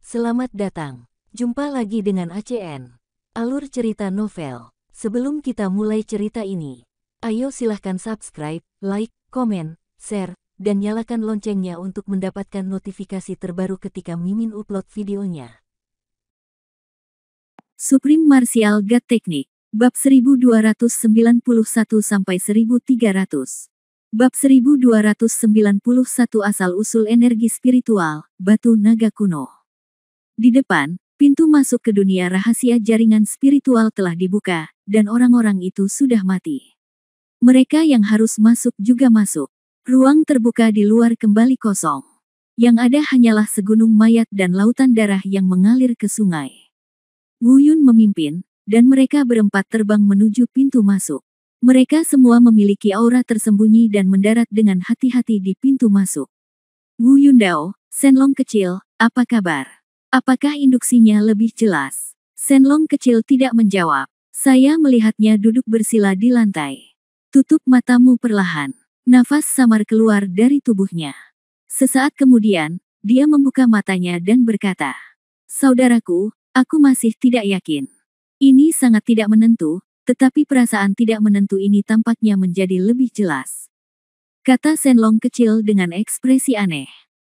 Selamat datang. Jumpa lagi dengan ACN. Alur cerita novel. Sebelum kita mulai cerita ini, ayo silahkan subscribe, like, komen, share, dan nyalakan loncengnya untuk mendapatkan notifikasi terbaru ketika Mimin upload videonya. Supreme Martial God Technique, Bab 1291-1300. Bab 1291 Asal-usul energi spiritual, Batu Naga Kuno. Di depan, pintu masuk ke dunia rahasia jaringan spiritual telah dibuka, dan orang-orang itu sudah mati. Mereka yang harus masuk juga masuk. Ruang terbuka di luar kembali kosong. Yang ada hanyalah segunung mayat dan lautan darah yang mengalir ke sungai. Wu Yun memimpin, dan mereka berempat terbang menuju pintu masuk. Mereka semua memiliki aura tersembunyi dan mendarat dengan hati-hati di pintu masuk. Wu Yundao, Shenlong kecil, apa kabar? Apakah induksinya lebih jelas? Shenlong kecil tidak menjawab. Saya melihatnya duduk bersila di lantai. Tutup matamu perlahan. Nafas samar keluar dari tubuhnya. Sesaat kemudian, dia membuka matanya dan berkata, "Saudaraku, aku masih tidak yakin. Ini sangat tidak menentu, tetapi perasaan tidak menentu ini tampaknya menjadi lebih jelas," kata Shenlong kecil dengan ekspresi aneh.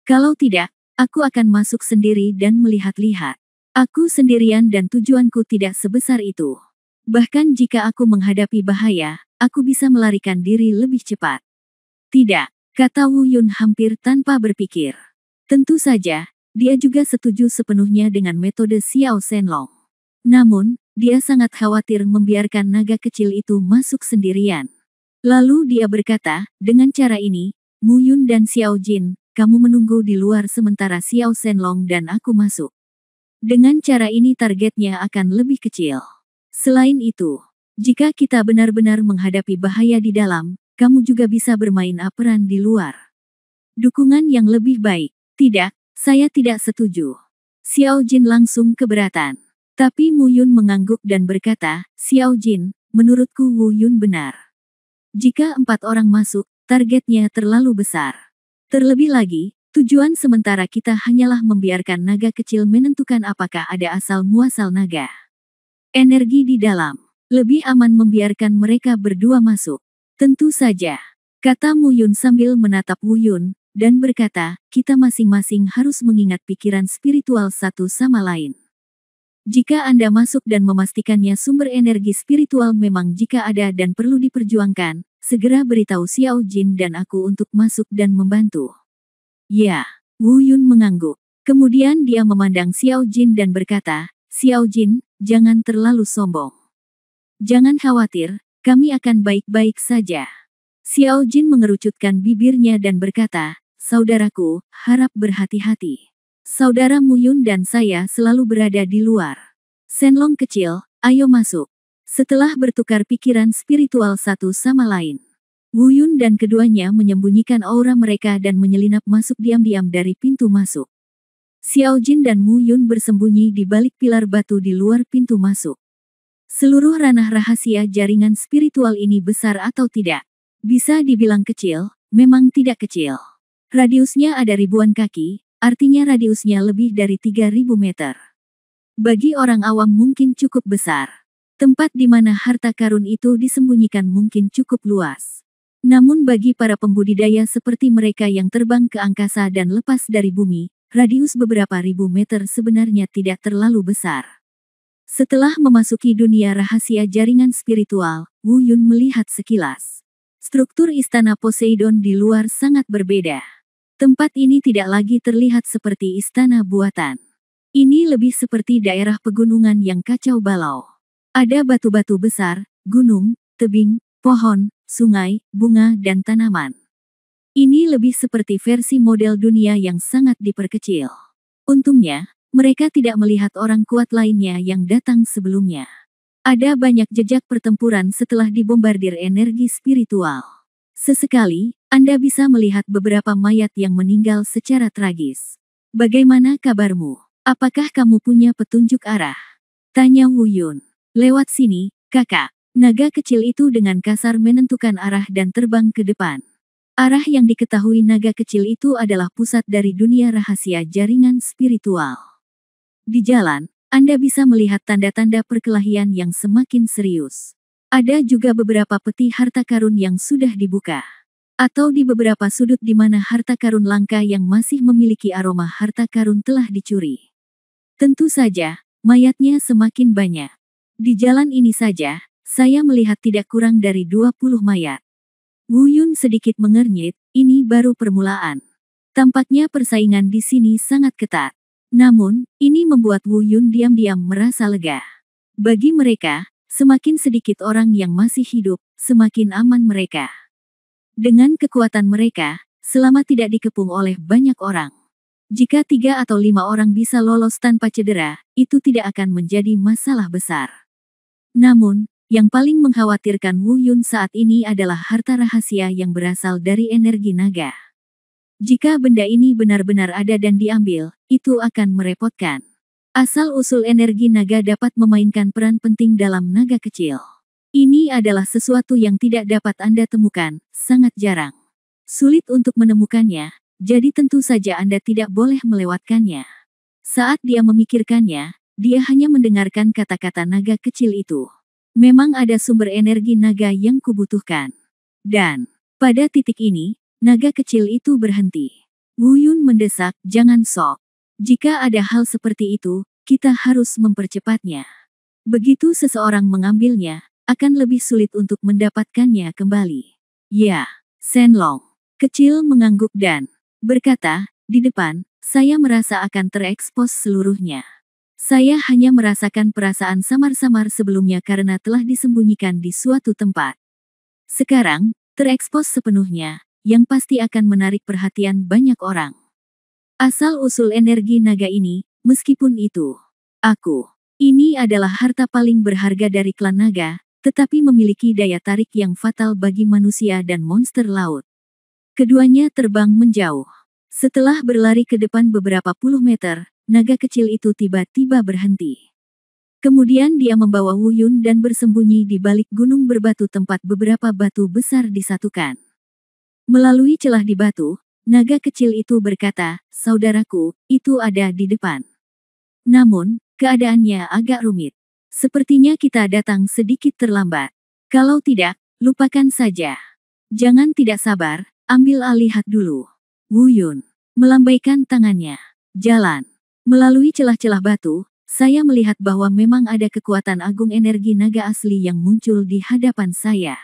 "Kalau tidak, aku akan masuk sendiri dan melihat-lihat. Aku sendirian dan tujuanku tidak sebesar itu. Bahkan jika aku menghadapi bahaya, aku bisa melarikan diri lebih cepat." "Tidak," kata Wu Yun hampir tanpa berpikir. Tentu saja, dia juga setuju sepenuhnya dengan metode Xiao Shenlong. Namun, dia sangat khawatir membiarkan naga kecil itu masuk sendirian. Lalu dia berkata, "Dengan cara ini, Mu Yun dan Xiao Jin, kamu menunggu di luar sementara Xiao Shenlong dan aku masuk. Dengan cara ini targetnya akan lebih kecil. Selain itu, jika kita benar-benar menghadapi bahaya di dalam, kamu juga bisa bermain peran di luar." Dukungan yang lebih baik. "Tidak, saya tidak setuju." Xiao Jin langsung keberatan. Tapi Mu Yun mengangguk dan berkata, "Xiao Jin, menurutku Wu Yun benar. Jika 4 orang masuk, targetnya terlalu besar. Terlebih lagi, tujuan sementara kita hanyalah membiarkan naga kecil menentukan apakah ada asal-muasal naga. Energi di dalam. Lebih aman membiarkan mereka berdua masuk." "Tentu saja," kata Mu Yun sambil menatap Wu Yun, dan berkata, "Kita masing-masing harus mengingat pikiran spiritual satu sama lain. Jika Anda masuk dan memastikannya sumber energi spiritual memang jika ada dan perlu diperjuangkan, segera beritahu Xiao Jin dan aku untuk masuk dan membantu." "Ya." Wu Yun mengangguk. Kemudian dia memandang Xiao Jin dan berkata, "Xiao Jin, jangan terlalu sombong. Jangan khawatir, kami akan baik-baik saja." Xiao Jin mengerucutkan bibirnya dan berkata, "Saudaraku, harap berhati-hati. Saudara Mu Yun dan saya selalu berada di luar. Shenlong kecil, ayo masuk." Setelah bertukar pikiran spiritual satu sama lain, Wu Yun dan keduanya menyembunyikan aura mereka dan menyelinap masuk diam-diam dari pintu masuk. Xiao Jin dan Mu Yun bersembunyi di balik pilar batu di luar pintu masuk. Seluruh ranah rahasia jaringan spiritual ini besar atau tidak? Bisa dibilang kecil, memang tidak kecil. Radiusnya ada ribuan kaki, artinya radiusnya lebih dari 3.000 meter. Bagi orang awam mungkin cukup besar. Tempat di mana harta karun itu disembunyikan mungkin cukup luas. Namun bagi para pembudidaya seperti mereka yang terbang ke angkasa dan lepas dari bumi, radius beberapa ribu meter sebenarnya tidak terlalu besar. Setelah memasuki dunia rahasia jaringan spiritual, Wu Yun melihat sekilas. Struktur istana Poseidon di luar sangat berbeda. Tempat ini tidak lagi terlihat seperti istana buatan. Ini lebih seperti daerah pegunungan yang kacau balau. Ada batu-batu besar, gunung, tebing, pohon, sungai, bunga dan tanaman. Ini lebih seperti versi model dunia yang sangat diperkecil. Untungnya, mereka tidak melihat orang kuat lainnya yang datang sebelumnya. Ada banyak jejak pertempuran setelah dibombardir energi spiritual. Sesekali, Anda bisa melihat beberapa mayat yang meninggal secara tragis. "Bagaimana kabarmu? Apakah kamu punya petunjuk arah?" tanya Wu Yun. "Lewat sini, kakak." Naga kecil itu dengan kasar menentukan arah dan terbang ke depan. Arah yang diketahui naga kecil itu adalah pusat dari dunia rahasia jaringan spiritual. Di jalan, Anda bisa melihat tanda-tanda perkelahian yang semakin serius. Ada juga beberapa peti harta karun yang sudah dibuka. Atau di beberapa sudut di mana harta karun langka yang masih memiliki aroma harta karun telah dicuri. Tentu saja, mayatnya semakin banyak. Di jalan ini saja, saya melihat tidak kurang dari 20 mayat. Wu Yun sedikit mengernyit, ini baru permulaan. Tampaknya persaingan di sini sangat ketat. Namun, ini membuat Wu Yun diam-diam merasa lega. Bagi mereka, semakin sedikit orang yang masih hidup, semakin aman mereka. Dengan kekuatan mereka, selama tidak dikepung oleh banyak orang. Jika 3 atau 5 orang bisa lolos tanpa cedera, itu tidak akan menjadi masalah besar. Namun, yang paling mengkhawatirkan Wu Yun saat ini adalah harta rahasia yang berasal dari energi naga. Jika benda ini benar-benar ada dan diambil, itu akan merepotkan. Asal-usul energi naga dapat memainkan peran penting dalam naga kecil. Ini adalah sesuatu yang tidak dapat Anda temukan, sangat jarang. Sulit untuk menemukannya, jadi tentu saja Anda tidak boleh melewatkannya. Saat dia memikirkannya, dia hanya mendengarkan kata-kata naga kecil itu. Memang ada sumber energi naga yang kubutuhkan. Dan, pada titik ini, naga kecil itu berhenti. Wu Yun mendesak, jangan sok. Jika ada hal seperti itu, kita harus mempercepatnya. Begitu seseorang mengambilnya, akan lebih sulit untuk mendapatkannya kembali. Ya, Shenlong. Kecil mengangguk dan berkata, di depan, saya merasa akan terekspos seluruhnya. Saya hanya merasakan perasaan samar-samar sebelumnya karena telah disembunyikan di suatu tempat. Sekarang, terekspos sepenuhnya, yang pasti akan menarik perhatian banyak orang. Asal-usul energi naga ini, meskipun itu, ini adalah harta paling berharga dari klan naga, tetapi memiliki daya tarik yang fatal bagi manusia dan monster laut. Keduanya terbang menjauh. Setelah berlari ke depan beberapa puluh meter, naga kecil itu tiba-tiba berhenti. Kemudian dia membawa Wu Yun dan bersembunyi di balik gunung berbatu tempat beberapa batu besar disatukan. Melalui celah di batu, naga kecil itu berkata, saudaraku, itu ada di depan. Namun, keadaannya agak rumit. Sepertinya kita datang sedikit terlambat. Kalau tidak, lupakan saja. Jangan tidak sabar, ambil lihat dulu. Wu Yun melambaikan tangannya. Jalan. Melalui celah-celah batu, saya melihat bahwa memang ada kekuatan agung energi naga asli yang muncul di hadapan saya.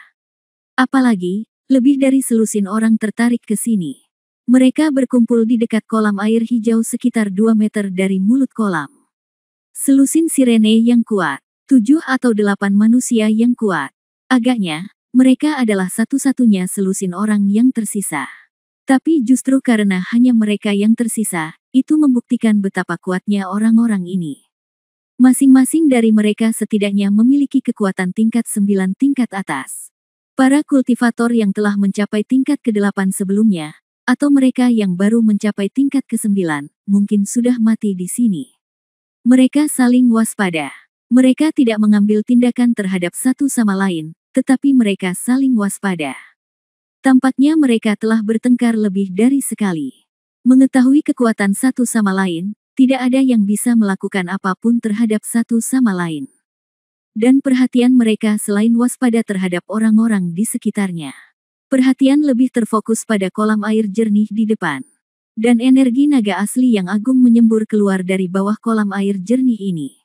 Apalagi, lebih dari selusin orang tertarik ke sini. Mereka berkumpul di dekat kolam air hijau sekitar 2 meter dari mulut kolam. Selusin sirene yang kuat, 7 atau 8 manusia yang kuat. Agaknya, mereka adalah satu-satunya selusin orang yang tersisa. Tapi justru karena hanya mereka yang tersisa, itu membuktikan betapa kuatnya orang-orang ini. Masing-masing dari mereka setidaknya memiliki kekuatan tingkat 9 tingkat atas. Para kultivator yang telah mencapai tingkat ke-8 sebelumnya, atau mereka yang baru mencapai tingkat ke-9, mungkin sudah mati di sini. Mereka saling waspada. Mereka tidak mengambil tindakan terhadap satu sama lain, tetapi mereka saling waspada. Tampaknya mereka telah bertengkar lebih dari sekali. Mengetahui kekuatan satu sama lain, tidak ada yang bisa melakukan apapun terhadap satu sama lain. Dan perhatian mereka selain waspada terhadap orang-orang di sekitarnya. Perhatian lebih terfokus pada kolam air jernih di depan. Dan energi naga asli yang agung menyembur keluar dari bawah kolam air jernih ini.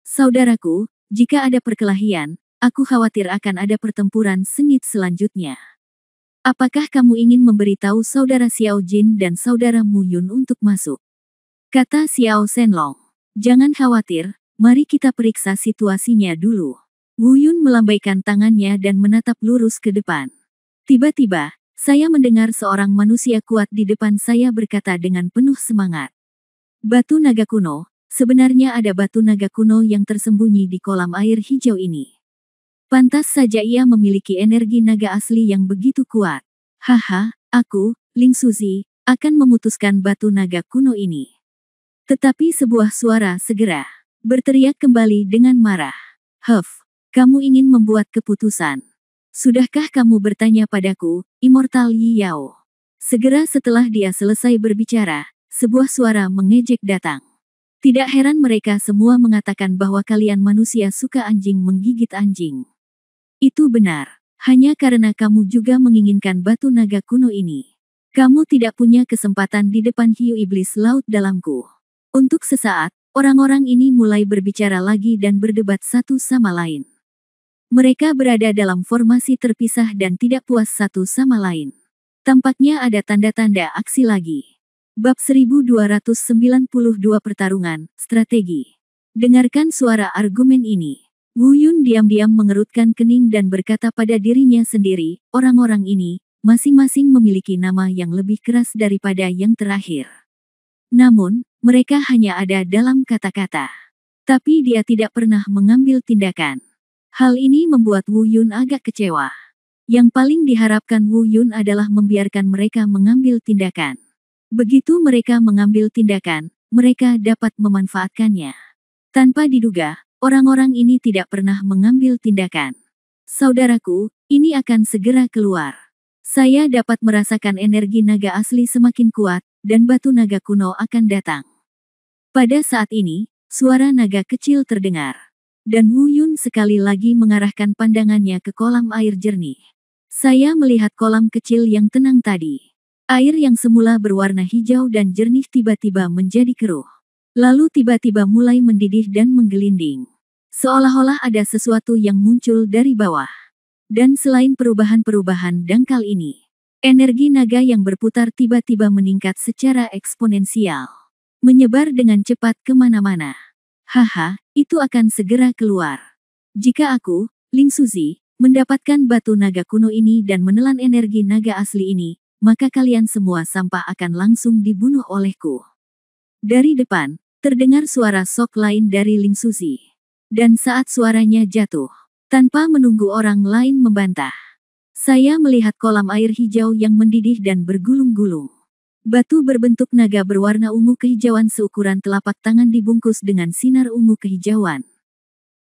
Saudaraku, jika ada perkelahian, aku khawatir akan ada pertempuran sengit selanjutnya. Apakah kamu ingin memberitahu saudara Xiao Jin dan saudara Mu Yun untuk masuk? Kata Xiao Shenlong. Jangan khawatir, mari kita periksa situasinya dulu. Wu Yun melambaikan tangannya dan menatap lurus ke depan. Tiba-tiba, saya mendengar seorang manusia kuat di depan saya berkata dengan penuh semangat. Batu naga kuno, sebenarnya ada batu naga kuno yang tersembunyi di kolam air hijau ini. Pantas saja ia memiliki energi naga asli yang begitu kuat. Haha, aku, Ling Suzi, akan memutuskan batu naga kuno ini. Tetapi sebuah suara segera berteriak kembali dengan marah. Huff, kamu ingin membuat keputusan. Sudahkah kamu bertanya padaku, Immortal Yi Yao? Segera setelah dia selesai berbicara, sebuah suara mengejek datang. Tidak heran mereka semua mengatakan bahwa kalian manusia suka anjing menggigit anjing. Itu benar. Hanya karena kamu juga menginginkan batu naga kuno ini. Kamu tidak punya kesempatan di depan hiu iblis laut dalamku. Untuk sesaat, orang-orang ini mulai berbicara lagi dan berdebat satu sama lain. Mereka berada dalam formasi terpisah dan tidak puas satu sama lain. Tampaknya ada tanda-tanda aksi lagi. Bab 1292 Pertarungan, Strategi. Dengarkan suara argumen ini. Wu Yun diam-diam mengerutkan kening dan berkata pada dirinya sendiri, orang-orang ini, masing-masing memiliki nama yang lebih keras daripada yang terakhir. Namun, mereka hanya ada dalam kata-kata. Tapi dia tidak pernah mengambil tindakan. Hal ini membuat Wu Yun agak kecewa. Yang paling diharapkan Wu Yun adalah membiarkan mereka mengambil tindakan. Begitu mereka mengambil tindakan, mereka dapat memanfaatkannya. Tanpa diduga, orang-orang ini tidak pernah mengambil tindakan. Saudaraku, ini akan segera keluar. Saya dapat merasakan energi naga asli semakin kuat, dan batu naga kuno akan datang. Pada saat ini, suara naga kecil terdengar. Dan Wu Yun sekali lagi mengarahkan pandangannya ke kolam air jernih. Saya melihat kolam kecil yang tenang tadi. Air yang semula berwarna hijau dan jernih tiba-tiba menjadi keruh. Lalu tiba-tiba mulai mendidih dan menggelinding. Seolah-olah ada sesuatu yang muncul dari bawah. Dan selain perubahan-perubahan dangkal ini, energi naga yang berputar tiba-tiba meningkat secara eksponensial. Menyebar dengan cepat kemana-mana. Haha, itu akan segera keluar. Jika aku, Ling Suzi, mendapatkan batu naga kuno ini dan menelan energi naga asli ini, maka kalian semua sampah akan langsung dibunuh olehku. Dari depan, terdengar suara sok lain dari Ling Suzi. Dan saat suaranya jatuh, tanpa menunggu orang lain membantah, saya melihat kolam air hijau yang mendidih dan bergulung-gulung. Batu berbentuk naga berwarna ungu kehijauan seukuran telapak tangan dibungkus dengan sinar ungu kehijauan.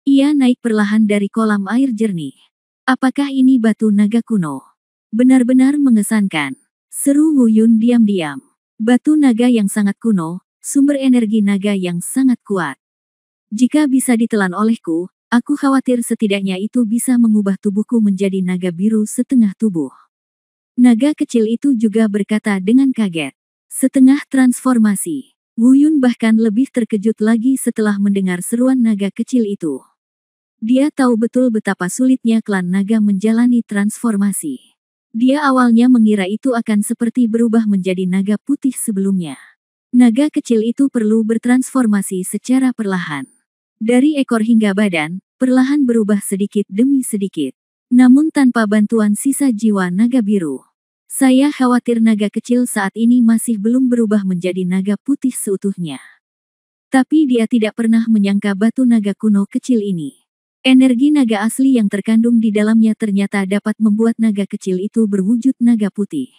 Ia naik perlahan dari kolam air jernih. Apakah ini batu naga kuno? Benar-benar mengesankan. Seru Wu Yun diam-diam. Batu naga yang sangat kuno, sumber energi naga yang sangat kuat. Jika bisa ditelan olehku, aku khawatir setidaknya itu bisa mengubah tubuhku menjadi naga biru setengah tubuh. Naga kecil itu juga berkata dengan kaget. Setengah transformasi. Wu Yun bahkan lebih terkejut lagi setelah mendengar seruan naga kecil itu. Dia tahu betul betapa sulitnya klan naga menjalani transformasi. Dia awalnya mengira itu akan seperti berubah menjadi naga putih sebelumnya. Naga kecil itu perlu bertransformasi secara perlahan. Dari ekor hingga badan, perlahan berubah sedikit demi sedikit. Namun tanpa bantuan sisa jiwa naga biru. Saya khawatir naga kecil saat ini masih belum berubah menjadi naga putih seutuhnya. Tapi dia tidak pernah menyangka batu naga kuno kecil ini. Energi naga asli yang terkandung di dalamnya ternyata dapat membuat naga kecil itu berwujud naga putih.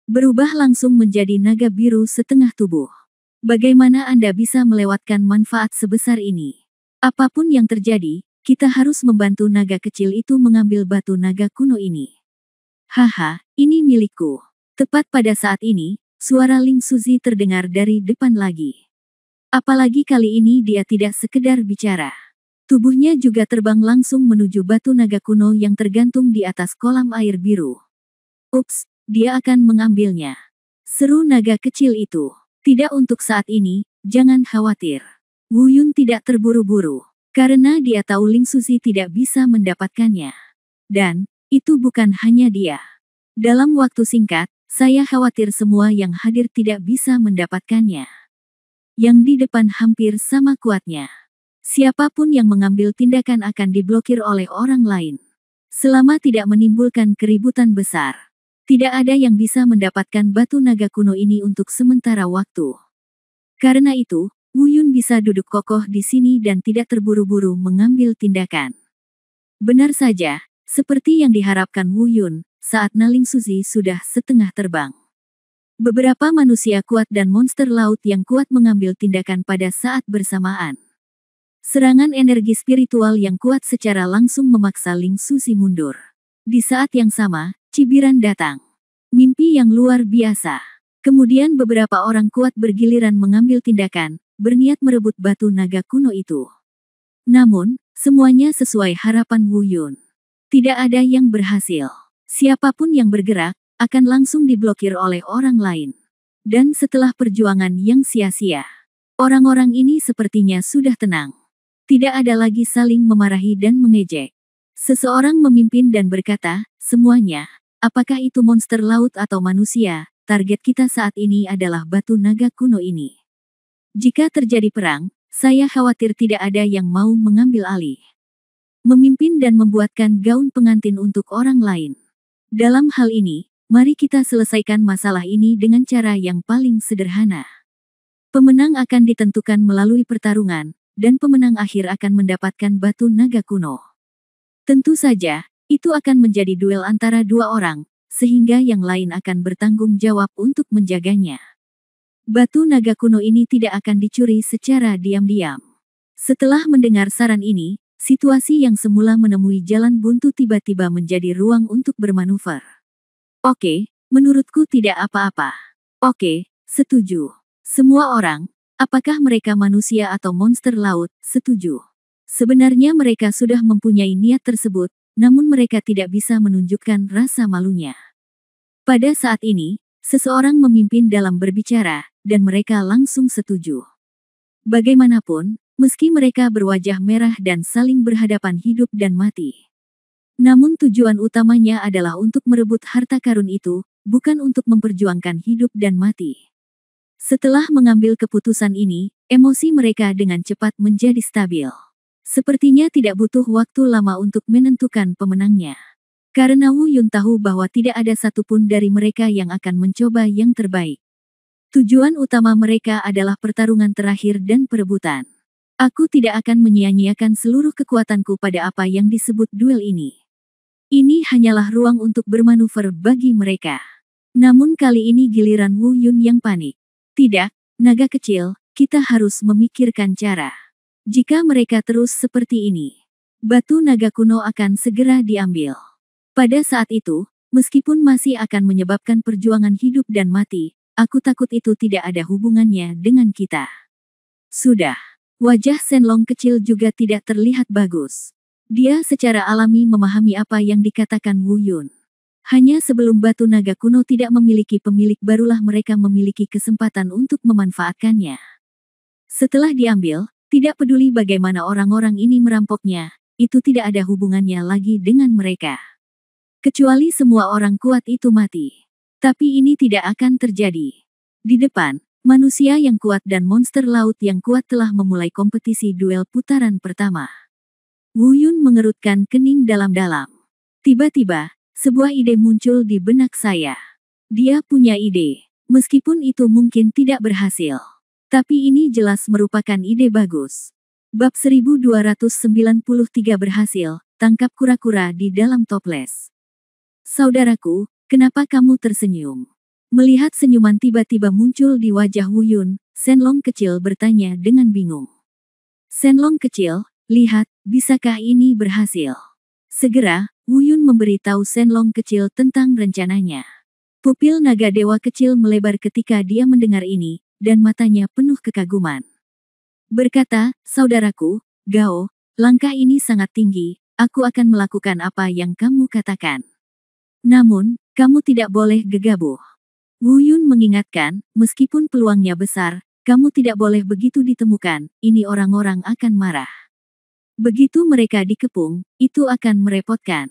Berubah langsung menjadi naga biru setengah tubuh. Bagaimana Anda bisa melewatkan manfaat sebesar ini? Apapun yang terjadi, kita harus membantu naga kecil itu mengambil batu naga kuno ini. Haha, ini milikku. Tepat pada saat ini, suara Ling Suzi terdengar dari depan lagi. Apalagi kali ini dia tidak sekedar bicara. Tubuhnya juga terbang langsung menuju batu naga kuno yang tergantung di atas kolam air biru. Ups, dia akan mengambilnya. Seru naga kecil itu. Tidak untuk saat ini, jangan khawatir. Wu Yun tidak terburu-buru, karena dia tahu Ling Suzi tidak bisa mendapatkannya. Dan, itu bukan hanya dia. Dalam waktu singkat, saya khawatir semua yang hadir tidak bisa mendapatkannya. Yang di depan hampir sama kuatnya. Siapapun yang mengambil tindakan akan diblokir oleh orang lain. Selama tidak menimbulkan keributan besar. Tidak ada yang bisa mendapatkan batu naga kuno ini untuk sementara waktu. Karena itu, Wu Yun bisa duduk kokoh di sini dan tidak terburu-buru mengambil tindakan. Benar saja, seperti yang diharapkan Wu Yun, saat Ling Suzi sudah setengah terbang. Beberapa manusia kuat dan monster laut yang kuat mengambil tindakan pada saat bersamaan. Serangan energi spiritual yang kuat secara langsung memaksa Ling Suzi mundur. Di saat yang sama, cibiran datang. Mimpi yang luar biasa. Kemudian beberapa orang kuat bergiliran mengambil tindakan, berniat merebut batu naga kuno itu. Namun, semuanya sesuai harapan Wu Yun. Tidak ada yang berhasil. Siapapun yang bergerak, akan langsung diblokir oleh orang lain. Dan setelah perjuangan yang sia-sia, orang-orang ini sepertinya sudah tenang. Tidak ada lagi saling memarahi dan mengejek. Seseorang memimpin dan berkata, semuanya, apakah itu monster laut atau manusia, target kita saat ini adalah batu naga kuno ini. Jika terjadi perang, saya khawatir tidak ada yang mau mengambil alih. Memimpin dan membuatkan gaun pengantin untuk orang lain. Dalam hal ini, mari kita selesaikan masalah ini dengan cara yang paling sederhana. Pemenang akan ditentukan melalui pertarungan, dan pemenang akhir akan mendapatkan batu naga kuno. Tentu saja, itu akan menjadi duel antara dua orang, sehingga yang lain akan bertanggung jawab untuk menjaganya. Batu naga kuno ini tidak akan dicuri secara diam-diam. Setelah mendengar saran ini, situasi yang semula menemui jalan buntu tiba-tiba menjadi ruang untuk bermanuver. Oke, menurutku tidak apa-apa. Oke, setuju. Semua orang, apakah mereka manusia atau monster laut, setuju. Sebenarnya mereka sudah mempunyai niat tersebut, namun mereka tidak bisa menunjukkan rasa malunya. Pada saat ini, seseorang memimpin dalam berbicara, dan mereka langsung setuju. Bagaimanapun, meski mereka berwajah merah dan saling berhadapan hidup dan mati. Namun tujuan utamanya adalah untuk merebut harta karun itu, bukan untuk memperjuangkan hidup dan mati. Setelah mengambil keputusan ini, emosi mereka dengan cepat menjadi stabil. Sepertinya tidak butuh waktu lama untuk menentukan pemenangnya. Karena Wu Yun tahu bahwa tidak ada satupun dari mereka yang akan mencoba yang terbaik. Tujuan utama mereka adalah pertarungan terakhir dan perebutan. Aku tidak akan menyia-nyiakan seluruh kekuatanku pada apa yang disebut duel ini. Ini hanyalah ruang untuk bermanuver bagi mereka. Namun kali ini giliran Wu Yun yang panik. Tidak, naga kecil, kita harus memikirkan cara. Jika mereka terus seperti ini, batu naga kuno akan segera diambil. Pada saat itu, meskipun masih akan menyebabkan perjuangan hidup dan mati, aku takut itu tidak ada hubungannya dengan kita. Sudah, wajah Shenlong kecil juga tidak terlihat bagus. Dia secara alami memahami apa yang dikatakan Wu Yun. Hanya sebelum batu naga kuno tidak memiliki pemilik barulah mereka memiliki kesempatan untuk memanfaatkannya. Setelah diambil, tidak peduli bagaimana orang-orang ini merampoknya, itu tidak ada hubungannya lagi dengan mereka. Kecuali semua orang kuat itu mati. Tapi ini tidak akan terjadi. Di depan, manusia yang kuat dan monster laut yang kuat telah memulai kompetisi duel putaran pertama. Wu Yun mengerutkan kening dalam-dalam. Tiba-tiba, sebuah ide muncul di benak saya. Dia punya ide, meskipun itu mungkin tidak berhasil. Tapi ini jelas merupakan ide bagus. Bab 1293 berhasil, tangkap kura-kura di dalam toples. Saudaraku, kenapa kamu tersenyum? Melihat senyuman tiba-tiba muncul di wajah Wu Yun, Shenlong kecil bertanya dengan bingung. Shenlong kecil, lihat, bisakah ini berhasil? Segera, Wu Yun memberitahu Shenlong kecil tentang rencananya. Pupil naga dewa kecil melebar ketika dia mendengar ini, dan matanya penuh kekaguman. Berkata, saudaraku, Gao, langkah ini sangat tinggi, aku akan melakukan apa yang kamu katakan. Namun, kamu tidak boleh gegabah. Wu Yun mengingatkan, meskipun peluangnya besar, kamu tidak boleh begitu ditemukan, ini orang-orang akan marah. Begitu mereka dikepung, itu akan merepotkan.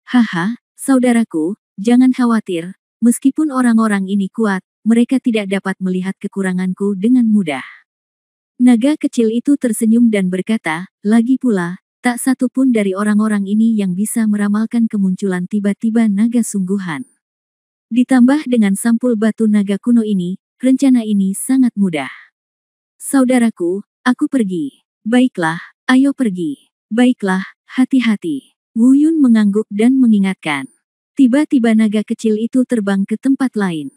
Haha, saudaraku, jangan khawatir, meskipun orang-orang ini kuat, mereka tidak dapat melihat kekuranganku dengan mudah. Naga kecil itu tersenyum dan berkata, lagi pula, tak satu pun dari orang-orang ini yang bisa meramalkan kemunculan tiba-tiba naga sungguhan. Ditambah dengan sampul batu naga kuno ini, rencana ini sangat mudah. Saudaraku, aku pergi. Baiklah, ayo pergi. Baiklah, hati-hati. Wu Yun mengangguk dan mengingatkan. Tiba-tiba naga kecil itu terbang ke tempat lain.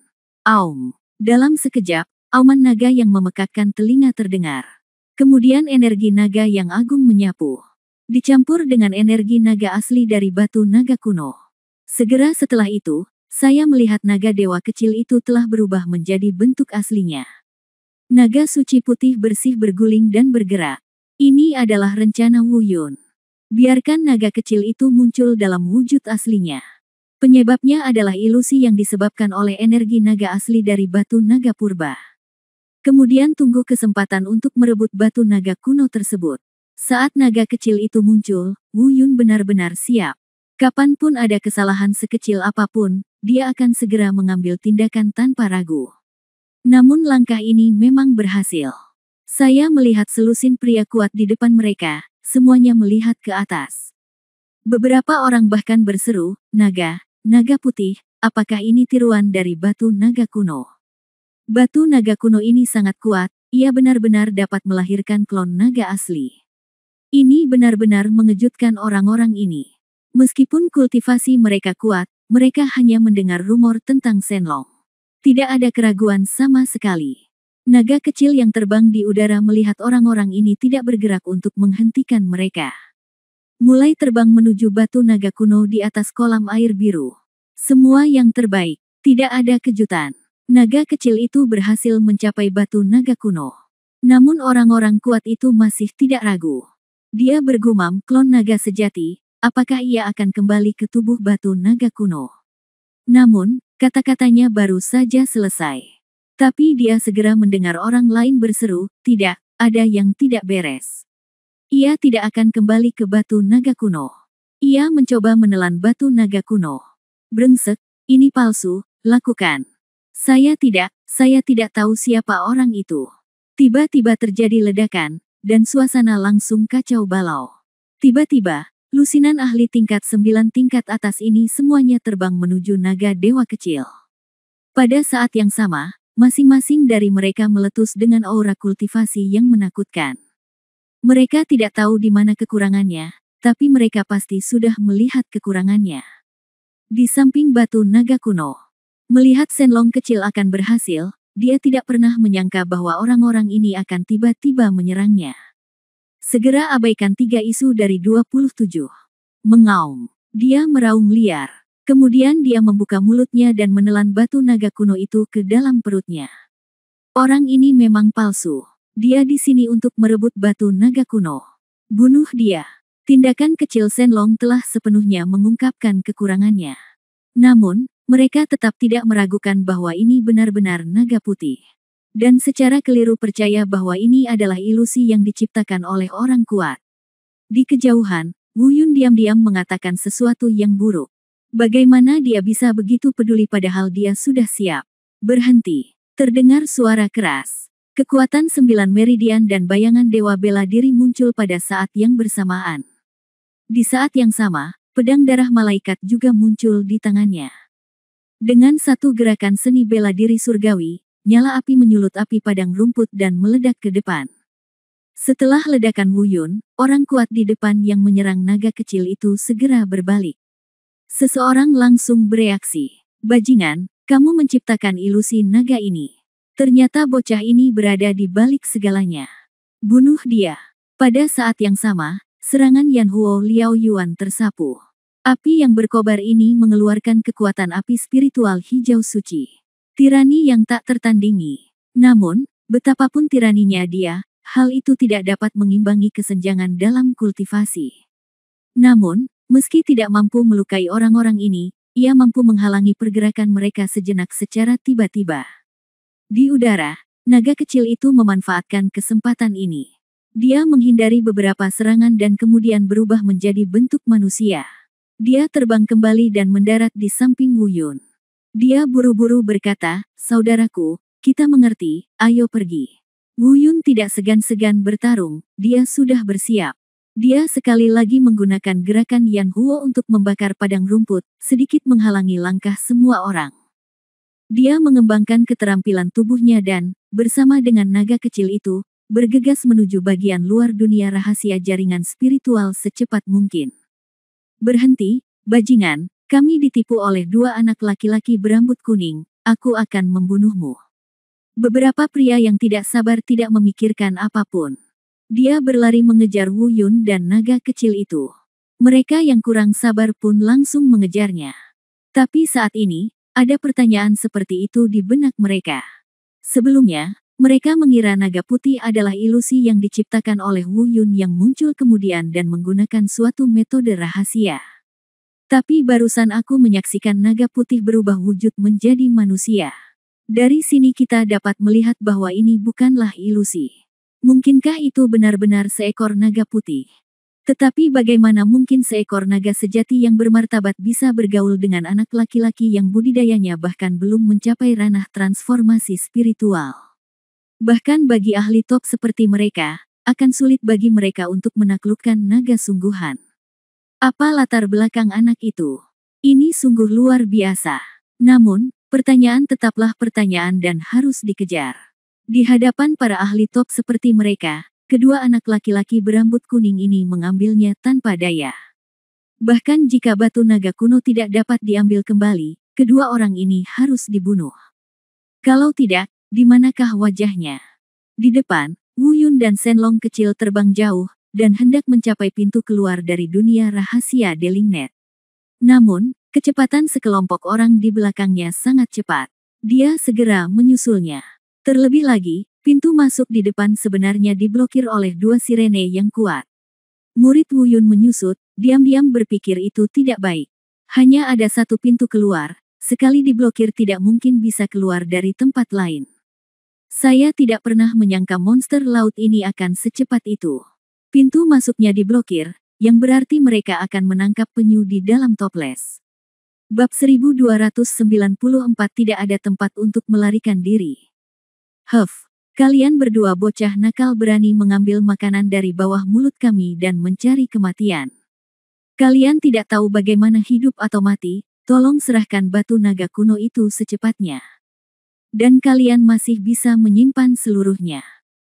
Aum. Dalam sekejap, auman naga yang memekakkan telinga terdengar. Kemudian energi naga yang agung menyapu. Dicampur dengan energi naga asli dari batu naga kuno. Segera setelah itu, saya melihat naga dewa kecil itu telah berubah menjadi bentuk aslinya. Naga suci putih bersih berguling dan bergerak. Ini adalah rencana Wu Yun. Biarkan naga kecil itu muncul dalam wujud aslinya. Penyebabnya adalah ilusi yang disebabkan oleh energi naga asli dari batu naga purba. Kemudian tunggu kesempatan untuk merebut batu naga kuno tersebut. Saat naga kecil itu muncul, Wu Yun benar-benar siap. Kapanpun ada kesalahan sekecil apapun, dia akan segera mengambil tindakan tanpa ragu. Namun langkah ini memang berhasil. Saya melihat selusin pria kuat di depan mereka, semuanya melihat ke atas. Beberapa orang bahkan berseru, naga putih, apakah ini tiruan dari batu naga kuno? Batu naga kuno ini sangat kuat, ia benar-benar dapat melahirkan klon naga asli. Ini benar-benar mengejutkan orang-orang ini. Meskipun kultivasi mereka kuat, mereka hanya mendengar rumor tentang Shenlong. Tidak ada keraguan sama sekali. Naga kecil yang terbang di udara melihat orang-orang ini tidak bergerak untuk menghentikan mereka. Mulai terbang menuju batu naga kuno di atas kolam air biru. Semua yang terbaik, tidak ada kejutan. Naga kecil itu berhasil mencapai batu naga kuno. Namun orang-orang kuat itu masih tidak ragu. Dia bergumam, klon naga sejati, apakah ia akan kembali ke tubuh batu naga kuno? Namun, kata-katanya baru saja selesai. Tapi dia segera mendengar orang lain berseru, tidak, ada yang tidak beres. Ia tidak akan kembali ke batu naga kuno. Ia mencoba menelan batu naga kuno. Brengsek, ini palsu, lakukan. Saya tidak tahu siapa orang itu. Tiba-tiba terjadi ledakan, dan suasana langsung kacau balau. Tiba-tiba, lusinan ahli tingkat 9 tingkat atas ini semuanya terbang menuju naga dewa kecil. Pada saat yang sama, masing-masing dari mereka meletus dengan aura kultivasi yang menakutkan. Mereka tidak tahu di mana kekurangannya, tapi mereka pasti sudah melihat kekurangannya. Di samping batu naga kuno, melihat Shenlong kecil akan berhasil, dia tidak pernah menyangka bahwa orang-orang ini akan tiba-tiba menyerangnya. Segera abaikan 3 isu dari 27. Mengaum. Dia meraung liar. Kemudian dia membuka mulutnya dan menelan batu naga kuno itu ke dalam perutnya. Orang ini memang palsu. Dia di sini untuk merebut batu naga kuno. Bunuh dia. Tindakan kecil Shenlong telah sepenuhnya mengungkapkan kekurangannya. Namun, mereka tetap tidak meragukan bahwa ini benar-benar naga putih. Dan secara keliru percaya bahwa ini adalah ilusi yang diciptakan oleh orang kuat. Di kejauhan, Wu Yun diam-diam mengatakan sesuatu yang buruk. Bagaimana dia bisa begitu peduli padahal dia sudah siap? Berhenti. Terdengar suara keras. Kekuatan 9 meridian dan bayangan dewa bela diri muncul pada saat yang bersamaan. Di saat yang sama, pedang darah malaikat juga muncul di tangannya. Dengan satu gerakan seni bela diri surgawi, nyala api menyulut api padang rumput dan meledak ke depan. Setelah ledakan Wu Yun, orang kuat di depan yang menyerang naga kecil itu segera berbalik. Seseorang langsung bereaksi. Bajingan, kamu menciptakan ilusi naga ini. Ternyata bocah ini berada di balik segalanya. Bunuh dia. Pada saat yang sama, serangan Yan Huo Liao Yuan tersapu. Api yang berkobar ini mengeluarkan kekuatan api spiritual hijau suci. Tirani yang tak tertandingi. Namun, betapapun tiraninya dia, hal itu tidak dapat mengimbangi kesenjangan dalam kultivasi. Namun, meski tidak mampu melukai orang-orang ini, ia mampu menghalangi pergerakan mereka sejenak secara tiba-tiba. Di udara, naga kecil itu memanfaatkan kesempatan ini. Dia menghindari beberapa serangan dan kemudian berubah menjadi bentuk manusia. Dia terbang kembali dan mendarat di samping Wu Yun. Dia buru-buru berkata, saudaraku, kita mengerti, ayo pergi. Wu Yun tidak segan-segan bertarung, dia sudah bersiap. Dia sekali lagi menggunakan gerakan Yan Huo untuk membakar padang rumput, sedikit menghalangi langkah semua orang. Dia mengembangkan keterampilan tubuhnya dan, bersama dengan naga kecil itu, bergegas menuju bagian luar dunia rahasia jaringan spiritual secepat mungkin. Berhenti, bajingan, kami ditipu oleh 2 anak laki-laki berambut kuning, aku akan membunuhmu. Beberapa pria yang tidak sabar tidak memikirkan apapun. Dia berlari mengejar Wu Yun dan naga kecil itu. Mereka yang kurang sabar pun langsung mengejarnya. Tapi saat ini, ada pertanyaan seperti itu di benak mereka. Sebelumnya, Mereka mengira naga putih adalah ilusi yang diciptakan oleh Wu Yun yang muncul kemudian dan menggunakan suatu metode rahasia. Tapi barusan aku menyaksikan naga putih berubah wujud menjadi manusia. Dari sini kita dapat melihat bahwa ini bukanlah ilusi. Mungkinkah itu benar-benar seekor naga putih? Tetapi bagaimana mungkin seekor naga sejati yang bermartabat bisa bergaul dengan anak laki-laki yang budidayanya bahkan belum mencapai ranah transformasi spiritual? Bahkan bagi ahli top seperti mereka, akan sulit bagi mereka untuk menaklukkan naga sungguhan. Apa latar belakang anak itu? Ini sungguh luar biasa. Namun, pertanyaan tetaplah pertanyaan dan harus dikejar. Di hadapan para ahli top seperti mereka, kedua anak laki-laki berambut kuning ini mengambilnya tanpa daya. Bahkan jika batu naga kuno tidak dapat diambil kembali, kedua orang ini harus dibunuh. Kalau tidak, di manakah wajahnya? Di depan, Wu Yun dan Shenlong kecil terbang jauh, dan hendak mencapai pintu keluar dari dunia rahasia Delingnet. Namun, kecepatan sekelompok orang di belakangnya sangat cepat. Dia segera menyusulnya. Terlebih lagi, pintu masuk di depan sebenarnya diblokir oleh dua sirene yang kuat. Murid Wu Yun menyusut, diam-diam berpikir itu tidak baik. Hanya ada satu pintu keluar, sekali diblokir tidak mungkin bisa keluar dari tempat lain. Saya tidak pernah menyangka monster laut ini akan secepat itu. Pintu masuknya diblokir, yang berarti mereka akan menangkap penyu di dalam toples. Bab 1294 tidak ada tempat untuk melarikan diri. Kalian berdua bocah nakal berani mengambil makanan dari bawah mulut kami dan mencari kematian. Kalian tidak tahu bagaimana hidup atau mati, tolong serahkan batu naga kuno itu secepatnya. Dan kalian masih bisa menyimpan seluruhnya.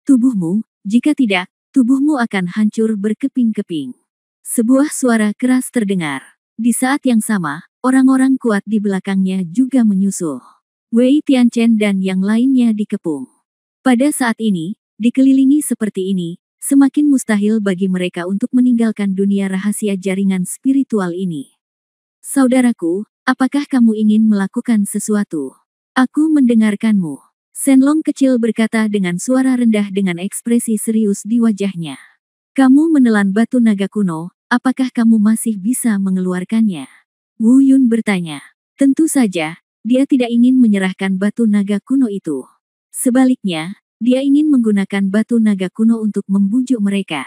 Tubuhmu, jika tidak, tubuhmu akan hancur berkeping-keping. Sebuah suara keras terdengar. Di saat yang sama, orang-orang kuat di belakangnya juga menyusul. Wei Tianchen dan yang lainnya dikepung. Pada saat ini, dikelilingi seperti ini, semakin mustahil bagi mereka untuk meninggalkan dunia rahasia jaringan spiritual ini. Saudaraku, apakah kamu ingin melakukan sesuatu? Aku mendengarkanmu. Shenlong kecil berkata dengan suara rendah dengan ekspresi serius di wajahnya. Kamu menelan batu naga kuno, apakah kamu masih bisa mengeluarkannya? Wu Yun bertanya. Tentu saja, dia tidak ingin menyerahkan batu naga kuno itu. Sebaliknya, dia ingin menggunakan batu naga kuno untuk membujuk mereka.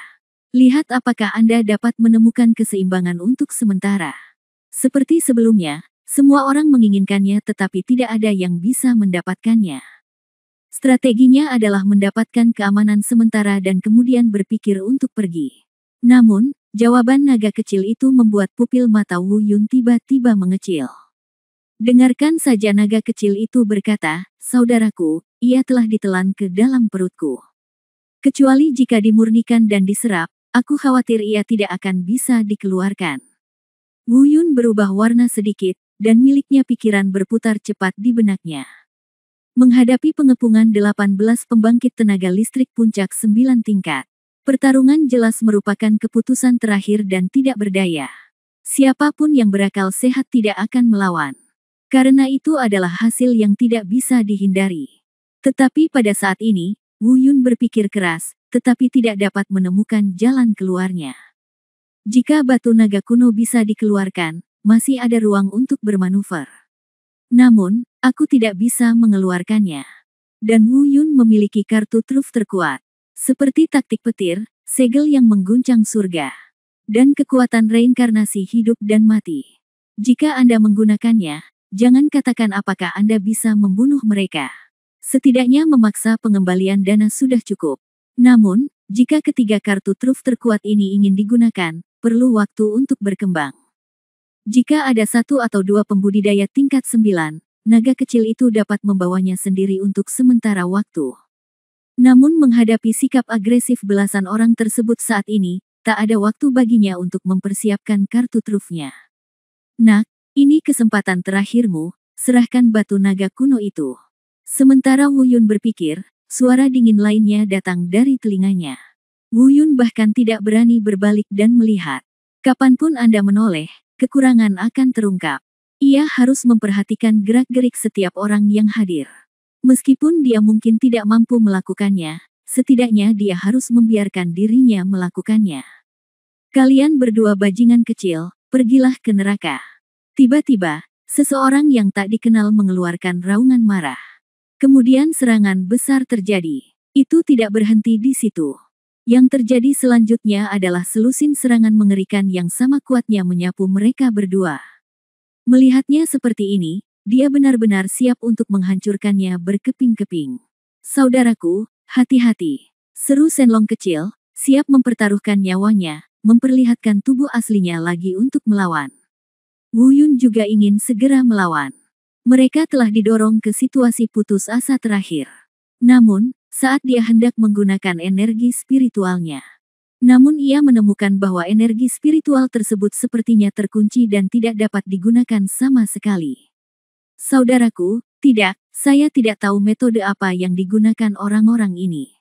Lihat apakah Anda dapat menemukan keseimbangan untuk sementara. Seperti sebelumnya, semua orang menginginkannya tetapi tidak ada yang bisa mendapatkannya. Strateginya adalah mendapatkan keamanan sementara dan kemudian berpikir untuk pergi. Namun, jawaban naga kecil itu membuat pupil mata Wu Yun tiba-tiba mengecil. Dengarkan saja, naga kecil itu berkata, saudaraku, ia telah ditelan ke dalam perutku. Kecuali jika dimurnikan dan diserap, aku khawatir ia tidak akan bisa dikeluarkan. Wu Yun berubah warna sedikit, dan miliknya pikiran berputar cepat di benaknya. Menghadapi pengepungan 18 pembangkit tenaga listrik puncak 9 tingkat. Pertarungan jelas merupakan keputusan terakhir dan tidak berdaya. Siapapun yang berakal sehat tidak akan melawan. Karena itu adalah hasil yang tidak bisa dihindari. Tetapi pada saat ini, Wu Yun berpikir keras, tetapi tidak dapat menemukan jalan keluarnya. Jika batu naga kuno bisa dikeluarkan, masih ada ruang untuk bermanuver. Namun, aku tidak bisa mengeluarkannya. Dan Wu Yun memiliki kartu truf terkuat. Seperti taktik petir, segel yang mengguncang surga. Dan kekuatan reinkarnasi hidup dan mati. Jika Anda menggunakannya, jangan katakan apakah Anda bisa membunuh mereka. Setidaknya memaksa pengembalian dana sudah cukup. Namun, jika ketiga kartu truf terkuat ini ingin digunakan, perlu waktu untuk berkembang. Jika ada satu atau dua pembudidaya tingkat 9, naga kecil itu dapat membawanya sendiri untuk sementara waktu. Namun menghadapi sikap agresif belasan orang tersebut saat ini, tak ada waktu baginya untuk mempersiapkan kartu trufnya. Nak, ini kesempatan terakhirmu, serahkan batu naga kuno itu. Sementara Wu Yun berpikir, suara dingin lainnya datang dari telinganya. Wu Yun bahkan tidak berani berbalik dan melihat. Kapanpun Anda menoleh, kekurangan akan terungkap. Ia harus memperhatikan gerak-gerik setiap orang yang hadir. Meskipun dia mungkin tidak mampu melakukannya, setidaknya dia harus membiarkan dirinya melakukannya. Kalian berdua bajingan kecil, pergilah ke neraka. Tiba-tiba, seseorang yang tak dikenal mengeluarkan raungan marah. Kemudian serangan besar terjadi. Itu tidak berhenti di situ. Yang terjadi selanjutnya adalah selusin serangan mengerikan yang sama kuatnya menyapu mereka berdua. Melihatnya seperti ini, dia benar-benar siap untuk menghancurkannya berkeping-keping. Saudaraku, hati-hati. Seru Shenlong kecil, siap mempertaruhkan nyawanya, memperlihatkan tubuh aslinya lagi untuk melawan. Wu Yun juga ingin segera melawan. Mereka telah didorong ke situasi putus asa terakhir. Namun, saat dia hendak menggunakan energi spiritualnya. Namun ia menemukan bahwa energi spiritual tersebut sepertinya terkunci dan tidak dapat digunakan sama sekali. Saudaraku, tidak, saya tidak tahu metode apa yang digunakan orang-orang ini.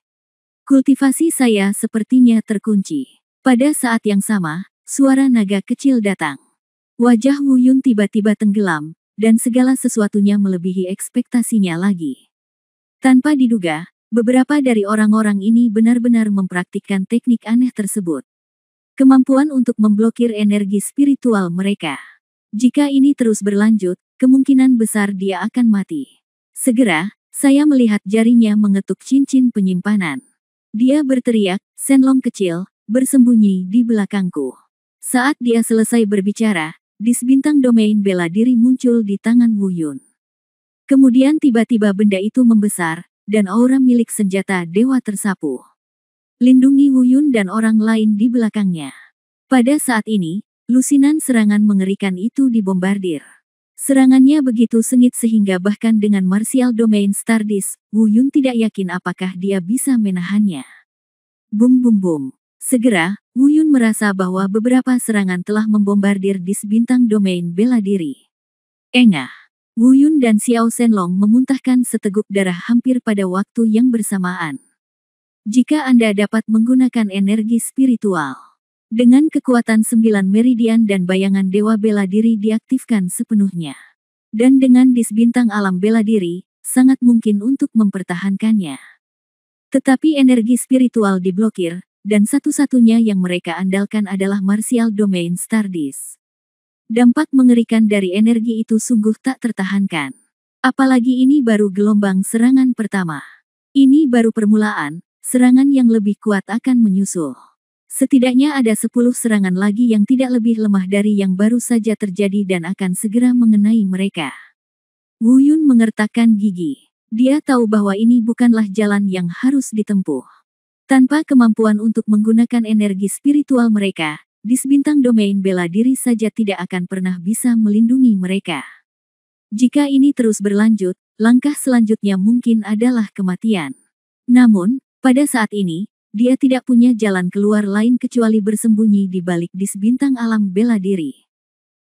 Kultivasi saya sepertinya terkunci. Pada saat yang sama, suara naga kecil datang. Wajah Wu Yun tiba-tiba tenggelam, dan segala sesuatunya melebihi ekspektasinya lagi. Tanpa diduga, beberapa dari orang-orang ini benar-benar mempraktikkan teknik aneh tersebut. Kemampuan untuk memblokir energi spiritual mereka. Jika ini terus berlanjut, kemungkinan besar dia akan mati. Segera, saya melihat jarinya mengetuk cincin penyimpanan. Dia berteriak, "Shenlong kecil, bersembunyi di belakangku." Saat dia selesai berbicara, dis bintang domain bela diri muncul di tangan Wu Yun. Kemudian tiba-tiba benda itu membesar, dan aura milik senjata dewa tersapu. Lindungi Wu Yun dan orang lain di belakangnya. Pada saat ini, lusinan serangan mengerikan itu dibombardir. Serangannya begitu sengit sehingga bahkan dengan martial domain Stardust, Wu Yun tidak yakin apakah dia bisa menahannya. Bum bum bum. Segera, Wu Yun merasa bahwa beberapa serangan telah membombardir dis bintang domain bela diri. Engah. Wu Yun dan Xiao Shenlong memuntahkan seteguk darah hampir pada waktu yang bersamaan. Jika Anda dapat menggunakan energi spiritual, dengan kekuatan 9 meridian dan bayangan dewa bela diri diaktifkan sepenuhnya. Dan dengan dis bintang alam bela diri, sangat mungkin untuk mempertahankannya. Tetapi energi spiritual diblokir, dan satu-satunya yang mereka andalkan adalah martial domain Stardust. Dampak mengerikan dari energi itu sungguh tak tertahankan. Apalagi ini baru gelombang serangan pertama. Ini baru permulaan, serangan yang lebih kuat akan menyusul. Setidaknya ada 10 serangan lagi yang tidak lebih lemah dari yang baru saja terjadi dan akan segera mengenai mereka. Wu Yun mengertakkan gigi. Dia tahu bahwa ini bukanlah jalan yang harus ditempuh. Tanpa kemampuan untuk menggunakan energi spiritual mereka, dis bintang domain bela diri saja tidak akan pernah bisa melindungi mereka. Jika ini terus berlanjut, langkah selanjutnya mungkin adalah kematian. Namun, pada saat ini, dia tidak punya jalan keluar lain kecuali bersembunyi di balik dis bintang alam bela diri.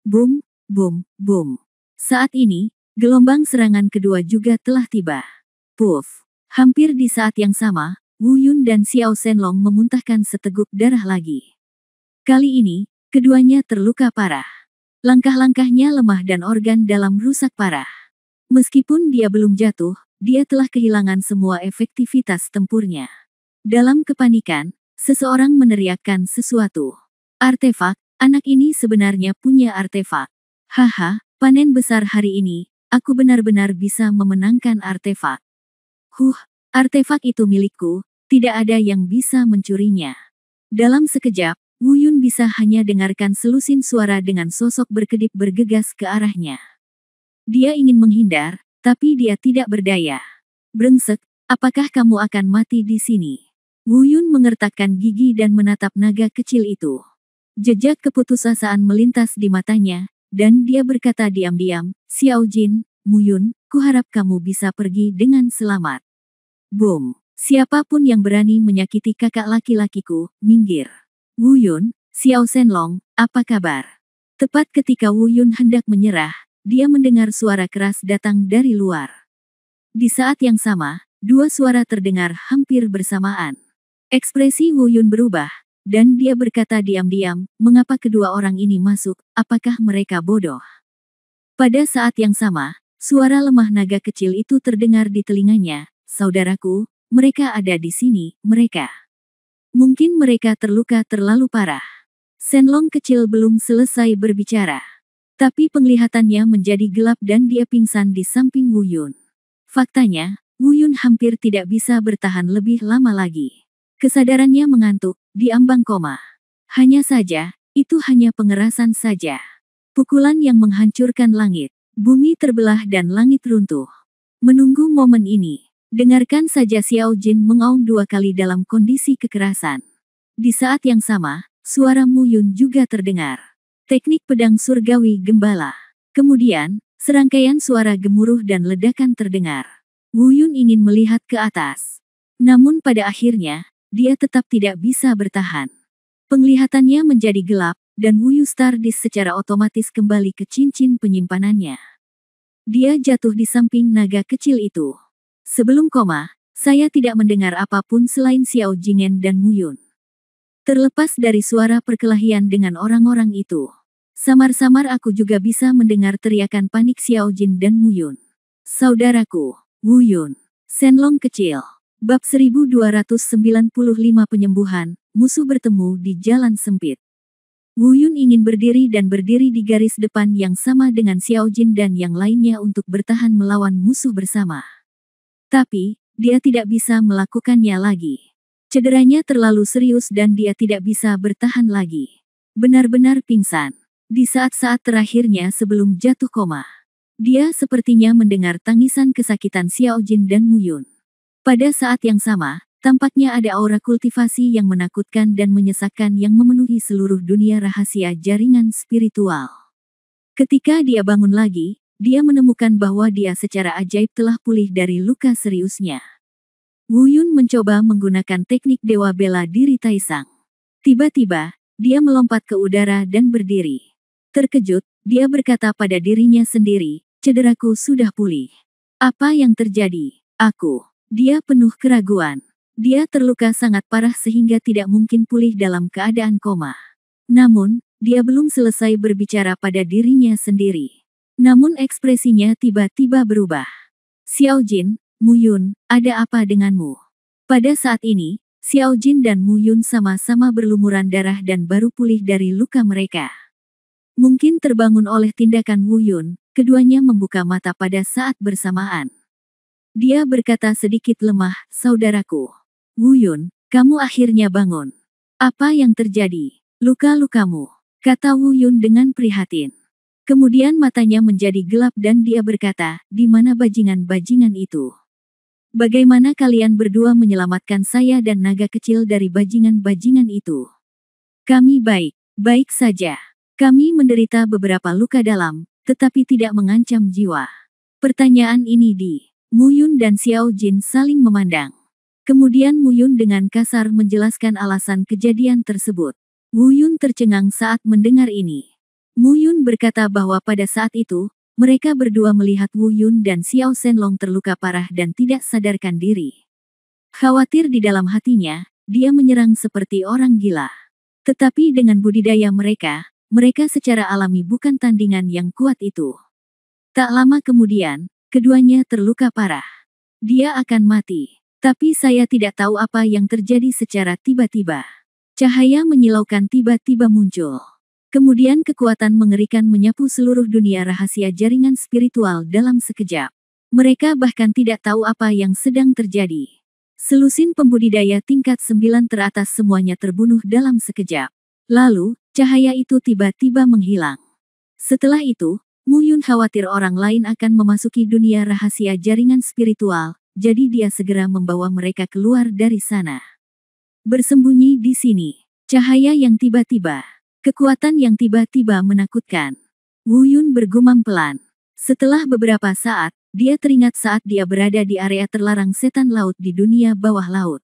Boom, boom, boom. Saat ini, gelombang serangan kedua juga telah tiba. Puff. Hampir di saat yang sama, Wu Yun dan Xiao Shenlong memuntahkan seteguk darah lagi. Kali ini, keduanya terluka parah. Langkah-langkahnya lemah dan organ dalam rusak parah. Meskipun dia belum jatuh, dia telah kehilangan semua efektivitas tempurnya. Dalam kepanikan, seseorang meneriakkan sesuatu. Artefak, anak ini sebenarnya punya artefak. Haha, panen besar hari ini, aku benar-benar bisa memenangkan artefak. Artefak itu milikku, tidak ada yang bisa mencurinya. Dalam sekejap, Wu Yun bisa hanya dengarkan selusin suara dengan sosok berkedip bergegas ke arahnya. Dia ingin menghindar, tapi dia tidak berdaya. Brengsek, apakah kamu akan mati di sini? Wu Yun mengertakkan gigi dan menatap naga kecil itu. Jejak keputusasaan melintas di matanya, dan dia berkata diam-diam, "Xiao Jin, Mu Yun, kuharap kamu bisa pergi dengan selamat." Boom! Siapapun yang berani menyakiti kakak laki-lakiku, minggir. Wu Yun, Xiao Shenlong, apa kabar? Tepat ketika Wu Yun hendak menyerah, dia mendengar suara keras datang dari luar. Di saat yang sama, dua suara terdengar hampir bersamaan. Ekspresi Wu Yun berubah, dan dia berkata diam-diam, mengapa kedua orang ini masuk, apakah mereka bodoh? Pada saat yang sama, Suara lemah naga kecil itu terdengar di telinganya. Saudaraku, mereka ada di sini, mereka. Mungkin mereka terluka terlalu parah. Shenlong kecil belum selesai berbicara. Tapi penglihatannya menjadi gelap dan dia pingsan di samping Wu Yun. Faktanya, Wu Yun hampir tidak bisa bertahan lebih lama lagi. Kesadarannya mengantuk, di ambang koma. Hanya saja, itu hanya pengerasan saja. Pukulan yang menghancurkan langit. Bumi terbelah dan langit runtuh. Menunggu momen ini. Dengarkan saja Xiao Jin mengaum 2 kali dalam kondisi kekerasan. Di saat yang sama, suara Mu Yun juga terdengar. Teknik pedang surgawi gembala. Kemudian, serangkaian suara gemuruh dan ledakan terdengar. Wu Yun ingin melihat ke atas. Namun pada akhirnya, dia tetap tidak bisa bertahan. Penglihatannya menjadi gelap, dan Wu Yu Stardust secara otomatis kembali ke cincin penyimpanannya. Dia jatuh di samping naga kecil itu. Sebelum koma, saya tidak mendengar apapun selain Xiao Jingen dan Mu Yun. Terlepas dari suara perkelahian dengan orang-orang itu, samar-samar aku juga bisa mendengar teriakan panik Xiao Jin dan Mu Yun. Saudaraku, Wu Yun, Shenlong kecil. Bab 1295 Penyembuhan, musuh bertemu di jalan sempit. Wu Yun ingin berdiri di garis depan yang sama dengan Xiao Jin dan yang lainnya untuk bertahan melawan musuh bersama. Tapi, dia tidak bisa melakukannya lagi. Cederanya terlalu serius dan dia tidak bisa bertahan lagi. Benar-benar pingsan. Di saat-saat terakhirnya sebelum jatuh koma, dia sepertinya mendengar tangisan kesakitan Xiao Jin dan Mu Yun. Pada saat yang sama, tampaknya ada aura kultivasi yang menakutkan dan menyesakkan yang memenuhi seluruh dunia rahasia jaringan spiritual. Ketika dia bangun lagi, dia menemukan bahwa dia secara ajaib telah pulih dari luka seriusnya. Wu Yun mencoba menggunakan teknik Dewa Bela Diri Taisang. Tiba-tiba, dia melompat ke udara dan berdiri. Terkejut, dia berkata pada dirinya sendiri, cederaku sudah pulih. Apa yang terjadi? Aku. Dia penuh keraguan. Dia terluka sangat parah sehingga tidak mungkin pulih dalam keadaan koma. Namun, dia belum selesai berbicara pada dirinya sendiri. Namun ekspresinya tiba-tiba berubah. Xiao Jin, Mu Yun, ada apa denganmu? Pada saat ini, Xiao Jin dan Mu Yun sama-sama berlumuran darah dan baru pulih dari luka mereka. Mungkin terbangun oleh tindakan Wu Yun, keduanya membuka mata pada saat bersamaan. Dia berkata sedikit lemah, saudaraku. Wu Yun, kamu akhirnya bangun. Apa yang terjadi? Luka-lukamu, kata Wu Yun dengan prihatin. Kemudian matanya menjadi gelap dan dia berkata, di mana bajingan-bajingan itu? Bagaimana kalian berdua menyelamatkan saya dan naga kecil dari bajingan-bajingan itu? Kami baik saja. Kami menderita beberapa luka dalam, tetapi tidak mengancam jiwa. Pertanyaan ini Mu Yun dan Xiao Jin saling memandang. Kemudian Mu Yun dengan kasar menjelaskan alasan kejadian tersebut. Wu Yun tercengang saat mendengar ini. Mu Yun berkata bahwa pada saat itu, mereka berdua melihat Wu Yun dan Xiao Shenlong terluka parah dan tidak sadarkan diri. Khawatir di dalam hatinya, dia menyerang seperti orang gila. Tetapi dengan budidaya mereka secara alami bukan tandingan yang kuat itu. Tak lama kemudian, keduanya terluka parah. Dia akan mati. Tapi saya tidak tahu apa yang terjadi secara tiba-tiba. Cahaya menyilaukan tiba-tiba muncul. Kemudian kekuatan mengerikan menyapu seluruh dunia rahasia jaringan spiritual dalam sekejap. Mereka bahkan tidak tahu apa yang sedang terjadi. Selusin pembudidaya tingkat 9 teratas semuanya terbunuh dalam sekejap. Lalu, cahaya itu tiba-tiba menghilang. Setelah itu, Mu Yun khawatir orang lain akan memasuki dunia rahasia jaringan spiritual, jadi dia segera membawa mereka keluar dari sana. Bersembunyi di sini, cahaya yang tiba-tiba. Kekuatan yang tiba-tiba menakutkan. Wu Yun bergumam pelan. Setelah beberapa saat, dia teringat saat dia berada di area terlarang setan laut di dunia bawah laut.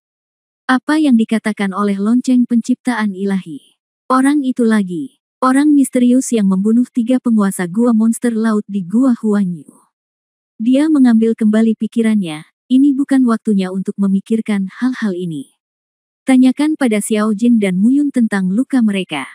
Apa yang dikatakan oleh lonceng penciptaan ilahi. Orang itu lagi. Orang misterius yang membunuh 3 penguasa gua monster laut di Gua Huanyu. Dia mengambil kembali pikirannya, ini bukan waktunya untuk memikirkan hal-hal ini. Tanyakan pada Xiao Jin dan Mu Yun tentang luka mereka.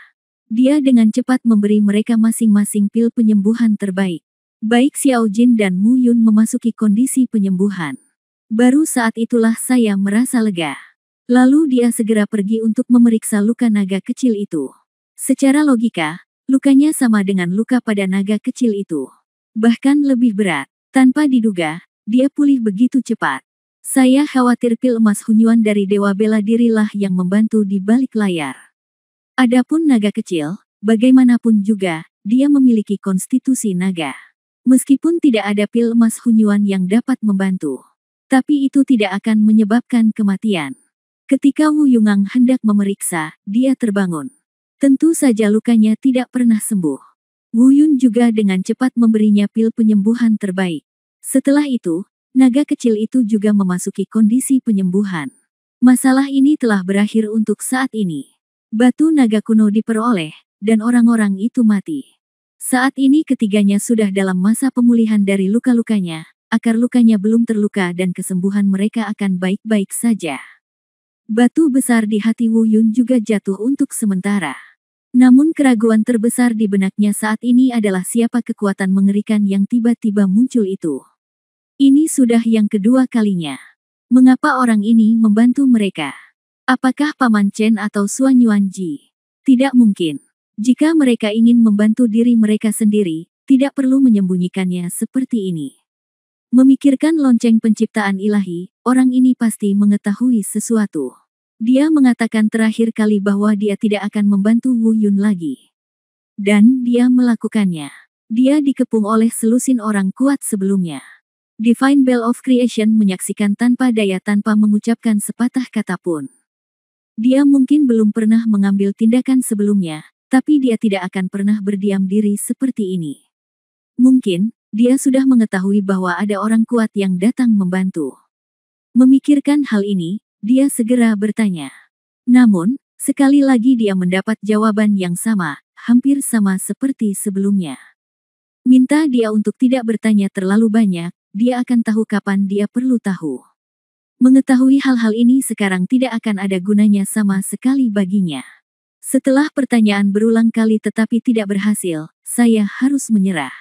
Dia dengan cepat memberi mereka masing-masing pil penyembuhan terbaik. Baik Xiao Jin dan Mu Yun memasuki kondisi penyembuhan. Baru saat itulah saya merasa lega. Lalu dia segera pergi untuk memeriksa luka naga kecil itu. Secara logika, lukanya sama dengan luka pada naga kecil itu. Bahkan lebih berat. Tanpa diduga, dia pulih begitu cepat. Saya khawatir pil emas Hunyuan dari Dewa Bela Dirilah yang membantu di balik layar. Adapun naga kecil, bagaimanapun juga, dia memiliki konstitusi naga. Meskipun tidak ada pil emas Hunyuan yang dapat membantu, tapi itu tidak akan menyebabkan kematian. Ketika Wu Yungang hendak memeriksa, dia terbangun. Tentu saja lukanya tidak pernah sembuh. Wu Yun juga dengan cepat memberinya pil penyembuhan terbaik. Setelah itu, naga kecil itu juga memasuki kondisi penyembuhan. Masalah ini telah berakhir untuk saat ini. Batu naga kuno diperoleh, dan orang-orang itu mati. Saat ini ketiganya sudah dalam masa pemulihan dari luka-lukanya, akar lukanya belum terluka dan kesembuhan mereka akan baik-baik saja. Batu besar di hati Wu Yun juga jatuh untuk sementara. Namun keraguan terbesar di benaknya saat ini adalah siapa kekuatan mengerikan yang tiba-tiba muncul itu. Ini sudah yang kedua kalinya. Mengapa orang ini membantu mereka? Apakah Paman Chen atau Suan Yuanji? Tidak mungkin. Jika mereka ingin membantu diri mereka sendiri, tidak perlu menyembunyikannya seperti ini. Memikirkan lonceng penciptaan ilahi, orang ini pasti mengetahui sesuatu. Dia mengatakan terakhir kali bahwa dia tidak akan membantu Wu Yun lagi. Dan dia melakukannya. Dia dikepung oleh selusin orang kuat sebelumnya. Divine Bell of Creation menyaksikan tanpa daya tanpa mengucapkan sepatah kata pun. Dia mungkin belum pernah mengambil tindakan sebelumnya, tapi dia tidak akan pernah berdiam diri seperti ini. Mungkin, dia sudah mengetahui bahwa ada orang kuat yang datang membantu. Memikirkan hal ini, dia segera bertanya. Namun, sekali lagi dia mendapat jawaban yang sama, hampir sama seperti sebelumnya. Minta dia untuk tidak bertanya terlalu banyak, dia akan tahu kapan dia perlu tahu. Mengetahui hal-hal ini sekarang tidak akan ada gunanya sama sekali baginya. Setelah pertanyaan berulang kali tetapi tidak berhasil, saya harus menyerah.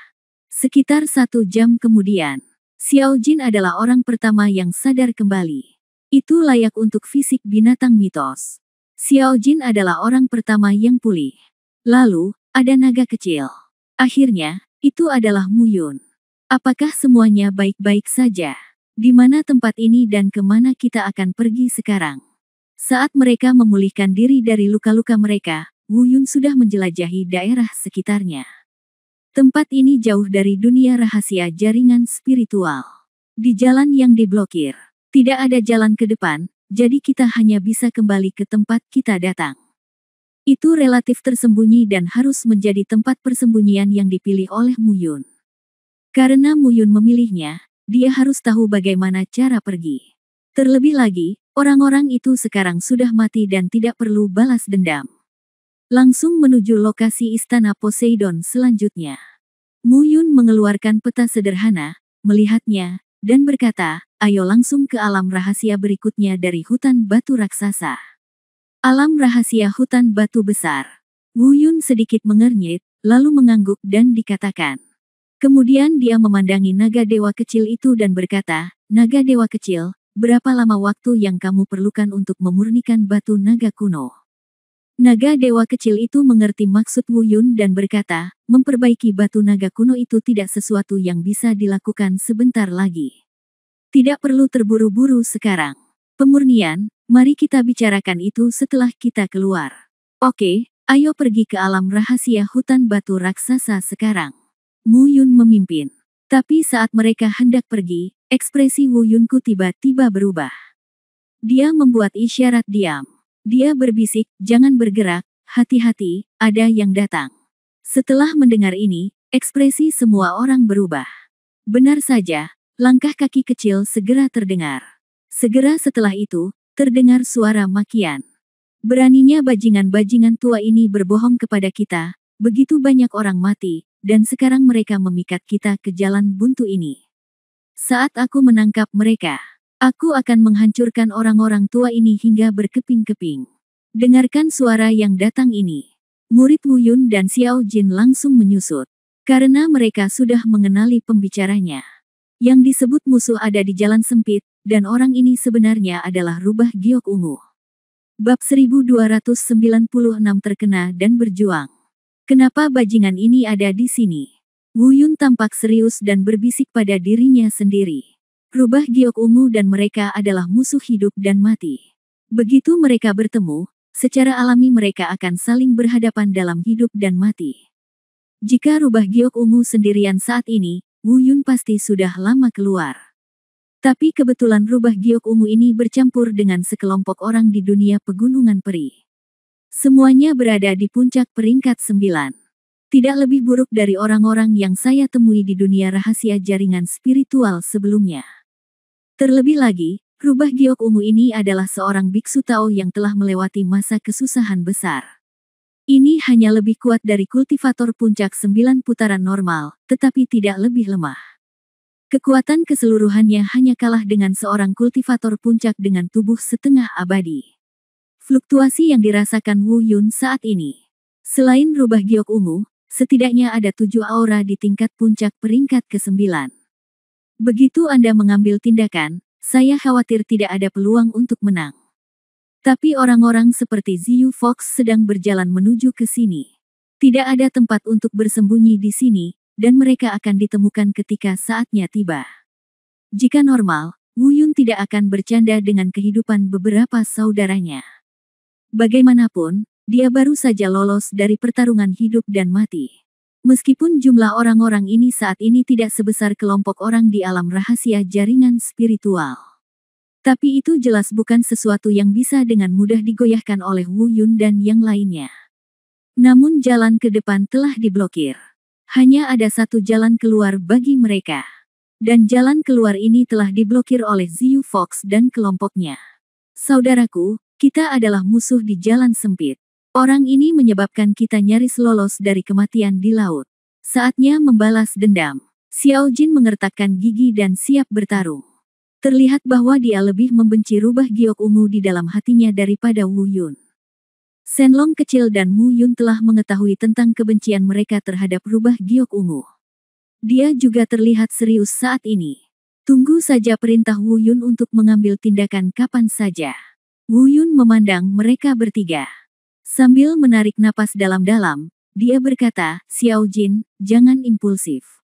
Sekitar 1 jam kemudian, Xiao Jin adalah orang pertama yang sadar kembali. Itu layak untuk fisik binatang mitos. Xiao Jin adalah orang pertama yang pulih. Lalu, ada naga kecil. Akhirnya, itu adalah Mu Yun. Apakah semuanya baik-baik saja? Di mana tempat ini dan kemana kita akan pergi sekarang? Saat mereka memulihkan diri dari luka-luka mereka, Wu Yun sudah menjelajahi daerah sekitarnya. Tempat ini jauh dari dunia rahasia jaringan spiritual. Di jalan yang diblokir, tidak ada jalan ke depan, jadi kita hanya bisa kembali ke tempat kita datang. Itu relatif tersembunyi dan harus menjadi tempat persembunyian yang dipilih oleh Mu Yun. Karena Mu Yun memilihnya, dia harus tahu bagaimana cara pergi. Terlebih lagi, orang-orang itu sekarang sudah mati dan tidak perlu balas dendam. Langsung menuju lokasi istana Poseidon selanjutnya. Mu Yun mengeluarkan peta sederhana, melihatnya, dan berkata, ayo langsung ke alam rahasia berikutnya dari hutan batu raksasa. Alam rahasia hutan batu besar. Wu Yun sedikit mengernyit, lalu mengangguk dan dikatakan. Kemudian dia memandangi naga dewa kecil itu dan berkata, naga dewa kecil, berapa lama waktu yang kamu perlukan untuk memurnikan batu naga kuno? Naga dewa kecil itu mengerti maksud Wu Yun dan berkata, memperbaiki batu naga kuno itu tidak sesuatu yang bisa dilakukan sebentar lagi. Tidak perlu terburu-buru sekarang. Pemurnian, mari kita bicarakan itu setelah kita keluar. Oke, ayo pergi ke alam rahasia hutan batu raksasa sekarang. Mu Yun memimpin. Tapi saat mereka hendak pergi, ekspresi Wu Yunku tiba-tiba berubah. Dia membuat isyarat diam. Dia berbisik, jangan bergerak, hati-hati, ada yang datang. Setelah mendengar ini, ekspresi semua orang berubah. Benar saja, langkah kaki kecil segera terdengar. Segera setelah itu, terdengar suara makian. Beraninya bajingan-bajingan tua ini berbohong kepada kita, begitu banyak orang mati, dan sekarang mereka memikat kita ke jalan buntu ini. Saat aku menangkap mereka, aku akan menghancurkan orang-orang tua ini hingga berkeping-keping. Dengarkan suara yang datang ini. Murid Wu Yun dan Xiao Jin langsung menyusut. Karena mereka sudah mengenali pembicaranya. Yang disebut musuh ada di jalan sempit, dan orang ini sebenarnya adalah Rubah Giok Ungu. Bab 1296 terkena dan berjuang. Kenapa bajingan ini ada di sini? Wu Yun tampak serius dan berbisik pada dirinya sendiri. Rubah Giok Ungu dan mereka adalah musuh hidup dan mati. Begitu mereka bertemu, secara alami mereka akan saling berhadapan dalam hidup dan mati. Jika Rubah Giok Ungu sendirian saat ini, Wu Yun pasti sudah lama keluar. Tapi kebetulan Rubah Giok Ungu ini bercampur dengan sekelompok orang di dunia pegunungan peri. Semuanya berada di puncak peringkat 9. Tidak lebih buruk dari orang-orang yang saya temui di dunia rahasia jaringan spiritual sebelumnya. Terlebih lagi, Rubah Giok Ungu ini adalah seorang biksu Tao yang telah melewati masa kesusahan besar. Ini hanya lebih kuat dari kultivator puncak 9 putaran normal, tetapi tidak lebih lemah. Kekuatan keseluruhannya hanya kalah dengan seorang kultivator puncak dengan tubuh setengah abadi. Fluktuasi yang dirasakan Wu Yun saat ini. Selain Rubah Giok Ungu, setidaknya ada 7 aura di tingkat puncak peringkat ke-9. Begitu Anda mengambil tindakan, saya khawatir tidak ada peluang untuk menang. Tapi orang-orang seperti Ziyu Fox sedang berjalan menuju ke sini. Tidak ada tempat untuk bersembunyi di sini, dan mereka akan ditemukan ketika saatnya tiba. Jika normal, Wu Yun tidak akan bercanda dengan kehidupan beberapa saudaranya. Bagaimanapun, dia baru saja lolos dari pertarungan hidup dan mati. Meskipun jumlah orang-orang ini saat ini tidak sebesar kelompok orang di alam rahasia jaringan spiritual. Tapi itu jelas bukan sesuatu yang bisa dengan mudah digoyahkan oleh Wu Yun dan yang lainnya. Namun jalan ke depan telah diblokir. Hanya ada satu jalan keluar bagi mereka. Dan jalan keluar ini telah diblokir oleh Ziyu Fox dan kelompoknya. Saudaraku, kita adalah musuh di jalan sempit. Orang ini menyebabkan kita nyaris lolos dari kematian di laut. Saatnya membalas dendam. Xiao Jin mengertakkan gigi dan siap bertarung. Terlihat bahwa dia lebih membenci Rubah Giok Ungu di dalam hatinya daripada Wu Yun. Shenlong kecil dan Wu Yun telah mengetahui tentang kebencian mereka terhadap Rubah Giok Ungu. Dia juga terlihat serius saat ini. Tunggu saja perintah Wu Yun untuk mengambil tindakan kapan saja. Wu Yun memandang mereka bertiga. Sambil menarik napas dalam-dalam, dia berkata, Xiao Jin, jangan impulsif.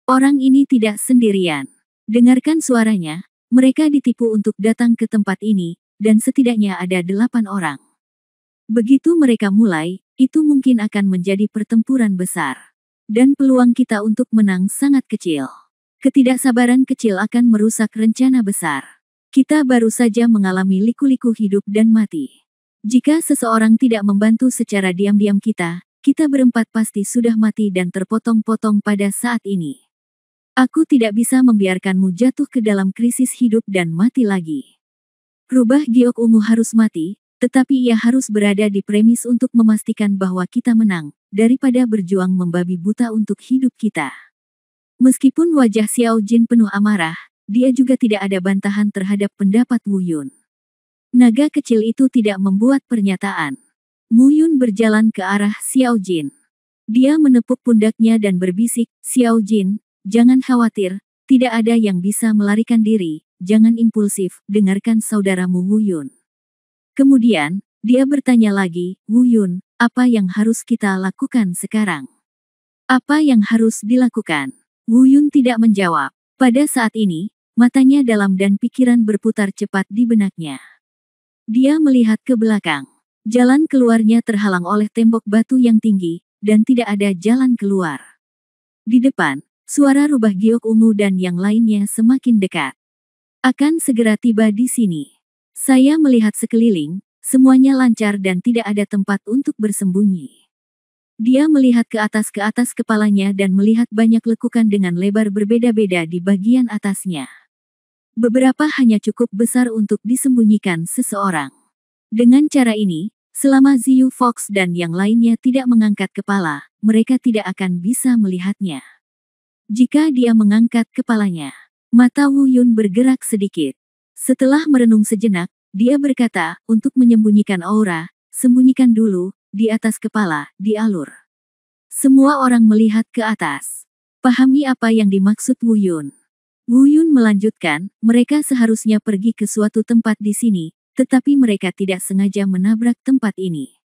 Orang ini tidak sendirian. Dengarkan suaranya. Mereka ditipu untuk datang ke tempat ini, dan setidaknya ada 8 orang. Begitu mereka mulai, itu mungkin akan menjadi pertempuran besar. Dan peluang kita untuk menang sangat kecil. Ketidaksabaran kecil akan merusak rencana besar. Kita baru saja mengalami liku-liku hidup dan mati. Jika seseorang tidak membantu secara diam-diam kita berempat pasti sudah mati dan terpotong-potong pada saat ini. Aku tidak bisa membiarkanmu jatuh ke dalam krisis hidup dan mati lagi. Rubah Giok Ungu harus mati, tetapi ia harus berada di premis untuk memastikan bahwa kita menang, daripada berjuang membabi buta untuk hidup kita. Meskipun wajah Xiao Jin penuh amarah, dia juga tidak ada bantahan terhadap pendapat Wu Yun. Naga kecil itu tidak membuat pernyataan. Wu Yun berjalan ke arah Xiao Jin. Dia menepuk pundaknya dan berbisik, Xiao Jin, jangan khawatir, tidak ada yang bisa melarikan diri, jangan impulsif, dengarkan saudaramu Wu Yun. Kemudian, dia bertanya lagi, Wu Yun, apa yang harus kita lakukan sekarang? Apa yang harus dilakukan? Wu Yun tidak menjawab. Pada saat ini, matanya dalam dan pikiran berputar cepat di benaknya. Dia melihat ke belakang. Jalan keluarnya terhalang oleh tembok batu yang tinggi, dan tidak ada jalan keluar. Di depan, suara Rubah Giok Ungu dan yang lainnya semakin dekat. Akan segera tiba di sini. Saya melihat sekeliling, semuanya lancar dan tidak ada tempat untuk bersembunyi. Dia melihat ke atas kepalanya dan melihat banyak lekukan dengan lebar berbeda-beda di bagian atasnya. Beberapa hanya cukup besar untuk disembunyikan seseorang. Dengan cara ini, selama Ziyu Fox dan yang lainnya tidak mengangkat kepala, mereka tidak akan bisa melihatnya. Jika dia mengangkat kepalanya, mata Wu Yun bergerak sedikit. Setelah merenung sejenak, dia berkata, untuk menyembunyikan aura, sembunyikan dulu, di atas kepala, di alur. Semua orang melihat ke atas. Pahami apa yang dimaksud Wu Yun. Wu Yun melanjutkan, mereka seharusnya pergi ke suatu tempat di sini, tetapi mereka tidak sengaja menabrak tempat ini.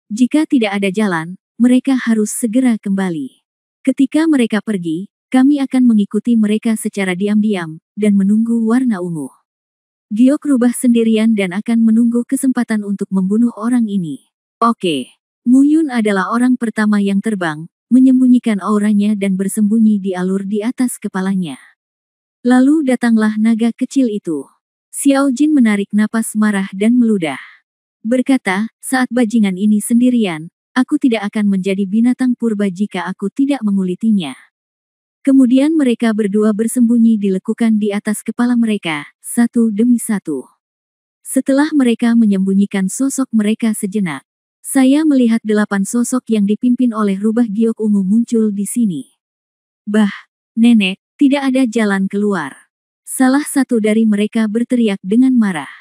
Jika tidak ada jalan, mereka harus segera kembali. Ketika mereka pergi, kami akan mengikuti mereka secara diam-diam, dan menunggu warna ungu. Giok rubah sendirian dan akan menunggu kesempatan untuk membunuh orang ini. Oke. Mu Yun adalah orang pertama yang terbang, menyembunyikan auranya dan bersembunyi di alur di atas kepalanya. Lalu datanglah naga kecil itu. Xiao Jin menarik napas marah dan meludah. Berkata, saat bajingan ini sendirian, aku tidak akan menjadi binatang purba jika aku tidak mengulitinya. Kemudian mereka berdua bersembunyi di lekukan di atas kepala mereka, satu demi satu. Setelah mereka menyembunyikan sosok mereka sejenak, saya melihat 8 sosok yang dipimpin oleh rubah giok ungu muncul di sini. Bah, nenek, tidak ada jalan keluar. Salah satu dari mereka berteriak dengan marah.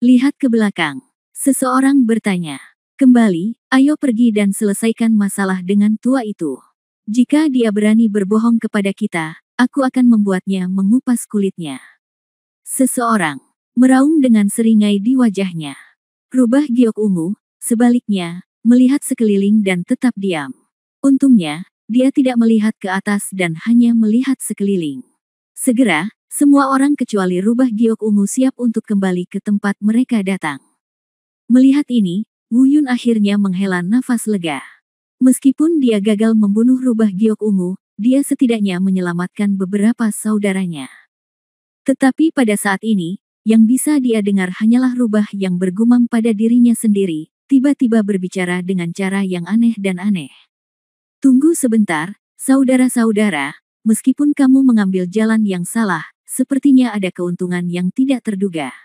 Lihat ke belakang. Seseorang bertanya. Kembali, ayo pergi dan selesaikan masalah dengan tua itu. Jika dia berani berbohong kepada kita, aku akan membuatnya mengupas kulitnya. Seseorang meraung dengan seringai di wajahnya. Rubah giok ungu, sebaliknya, melihat sekeliling dan tetap diam. Untungnya, dia tidak melihat ke atas dan hanya melihat sekeliling. Segera, semua orang kecuali rubah giok ungu siap untuk kembali ke tempat mereka datang. Melihat ini, Wu Yun akhirnya menghela nafas lega. Meskipun dia gagal membunuh rubah giok ungu, dia setidaknya menyelamatkan beberapa saudaranya. Tetapi pada saat ini, yang bisa dia dengar hanyalah rubah yang bergumam pada dirinya sendiri, tiba-tiba berbicara dengan cara yang aneh dan aneh. Tunggu sebentar, saudara-saudara, meskipun kamu mengambil jalan yang salah, sepertinya ada keuntungan yang tidak terduga.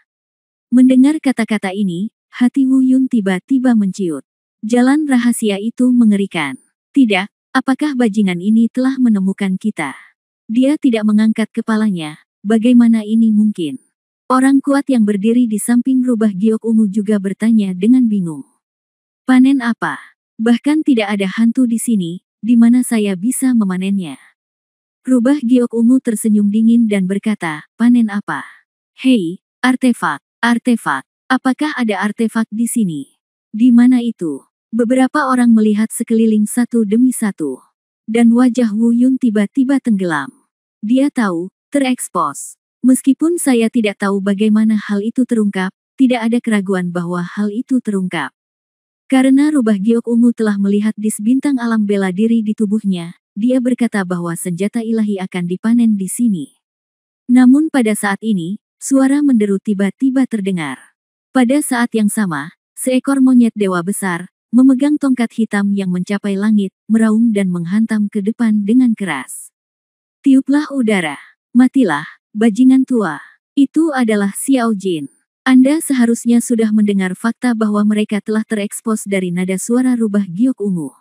Mendengar kata-kata ini, hati Wu Yun tiba-tiba menciut. Jalan rahasia itu mengerikan. Tidak, apakah bajingan ini telah menemukan kita? Dia tidak mengangkat kepalanya. Bagaimana ini mungkin? Orang kuat yang berdiri di samping rubah giok ungu juga bertanya dengan bingung. Panen apa? Bahkan tidak ada hantu di sini, di mana saya bisa memanennya. Rubah giok ungu tersenyum dingin dan berkata, panen apa? Hei, artefak, artefak. Apakah ada artefak di sini? Di mana itu? Beberapa orang melihat sekeliling satu demi satu. Dan wajah Wu Yun tiba-tiba tenggelam. Dia tahu, terekspos. Meskipun saya tidak tahu bagaimana hal itu terungkap, tidak ada keraguan bahwa hal itu terungkap. Karena rubah giok ungu telah melihat dis bintang alam bela diri di tubuhnya, dia berkata bahwa senjata ilahi akan dipanen di sini. Namun pada saat ini, suara menderu tiba-tiba terdengar. Pada saat yang sama, seekor monyet dewa besar, memegang tongkat hitam yang mencapai langit, meraung dan menghantam ke depan dengan keras. Tiuplah udara. Matilah, bajingan tua. Itu adalah Xiao Jin. Anda seharusnya sudah mendengar fakta bahwa mereka telah terekspos dari nada suara rubah giok ungu.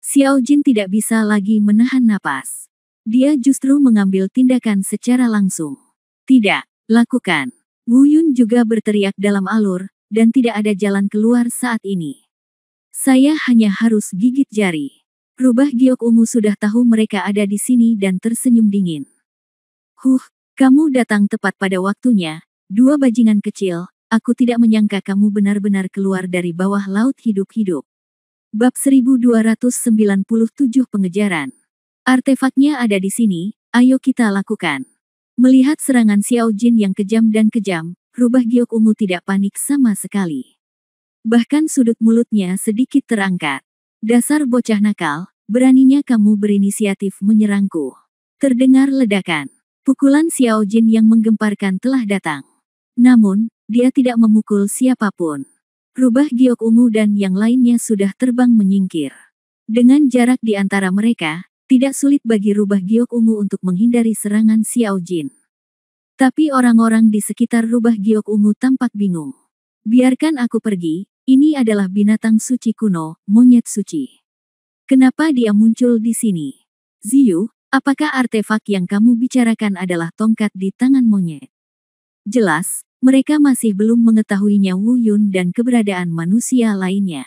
Xiao Jin tidak bisa lagi menahan napas. Dia justru mengambil tindakan secara langsung. Tidak, lakukan. Wu Yun juga berteriak dalam alur, dan tidak ada jalan keluar saat ini. Saya hanya harus gigit jari. Rubah giok ungu sudah tahu mereka ada di sini dan tersenyum dingin. Kamu datang tepat pada waktunya, dua bajingan kecil, aku tidak menyangka kamu benar-benar keluar dari bawah laut hidup-hidup. Bab 1297 Pengejaran. Artefaknya ada di sini, ayo kita lakukan. Melihat serangan Xiao Jin yang kejam dan kejam, rubah giok ungu tidak panik sama sekali. Bahkan sudut mulutnya sedikit terangkat. Dasar bocah nakal, beraninya kamu berinisiatif menyerangku. Terdengar ledakan. Pukulan Xiao Jin yang menggemparkan telah datang. Namun, dia tidak memukul siapapun. Rubah giok ungu dan yang lainnya sudah terbang menyingkir. Dengan jarak di antara mereka, tidak sulit bagi rubah giok ungu untuk menghindari serangan Xiao Jin. Tapi orang-orang di sekitar rubah giok ungu tampak bingung. Biarkan aku pergi, ini adalah binatang suci kuno, monyet suci. Kenapa dia muncul di sini? Ziyu, apakah artefak yang kamu bicarakan adalah tongkat di tangan monyet? Jelas, mereka masih belum mengetahuinya Wu Yun dan keberadaan manusia lainnya.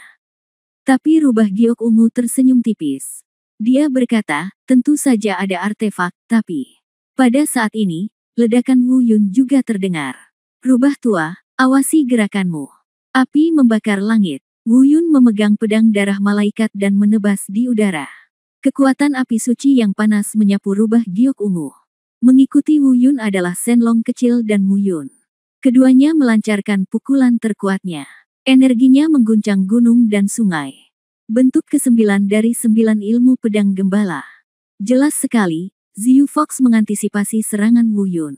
Tapi rubah giok ungu tersenyum tipis. Dia berkata, tentu saja ada artefak, tapi pada saat ini, ledakan Wu Yun juga terdengar. Rubah tua, awasi gerakanmu. Api membakar langit. Wu Yun memegang pedang darah malaikat dan menebas di udara. Kekuatan api suci yang panas menyapu rubah giok ungu. Mengikuti Wu Yun adalah Shenlong kecil dan Mu Yun. Keduanya melancarkan pukulan terkuatnya. Energinya mengguncang gunung dan sungai. Bentuk ke-9 dari 9 ilmu pedang gembala. Jelas sekali, Ziyu Fox mengantisipasi serangan Wu Yun.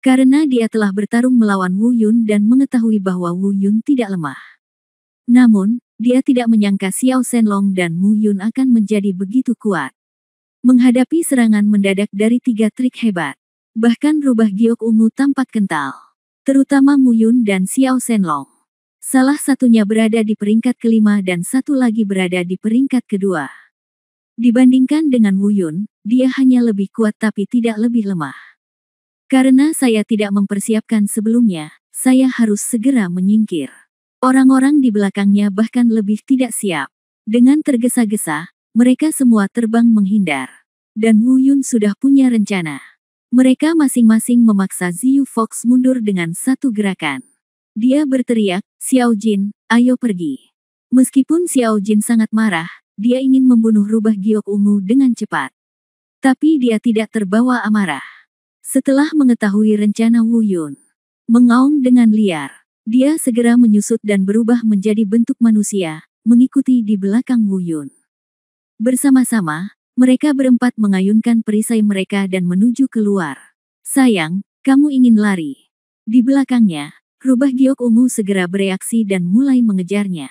Karena dia telah bertarung melawan Wu Yun dan mengetahui bahwa Wu Yun tidak lemah. Namun, dia tidak menyangka Xiao Shenlong dan Mu Yun akan menjadi begitu kuat. Menghadapi serangan mendadak dari 3 trik hebat. Bahkan rubah giok ungu tampak kental. Terutama Mu Yun dan Xiao Shenlong. Salah satunya berada di peringkat kelima dan satu lagi berada di peringkat kedua. Dibandingkan dengan Wu Yun, dia hanya lebih kuat tapi tidak lebih lemah. Karena saya tidak mempersiapkan sebelumnya, saya harus segera menyingkir. Orang-orang di belakangnya bahkan lebih tidak siap. Dengan tergesa-gesa, mereka semua terbang menghindar. Dan Wu Yun sudah punya rencana. Mereka masing-masing memaksa Ziyu Fox mundur dengan satu gerakan. Dia berteriak, Xiao Jin, ayo pergi. Meskipun Xiao Jin sangat marah, dia ingin membunuh rubah giok ungu dengan cepat. Tapi dia tidak terbawa amarah. Setelah mengetahui rencana Wu Yun mengaum dengan liar, dia segera menyusut dan berubah menjadi bentuk manusia, mengikuti di belakang Wu Yun. Bersama-sama, mereka berempat mengayunkan perisai mereka dan menuju keluar. Sayang, kamu ingin lari. Di belakangnya, rubah giok ungu segera bereaksi dan mulai mengejarnya.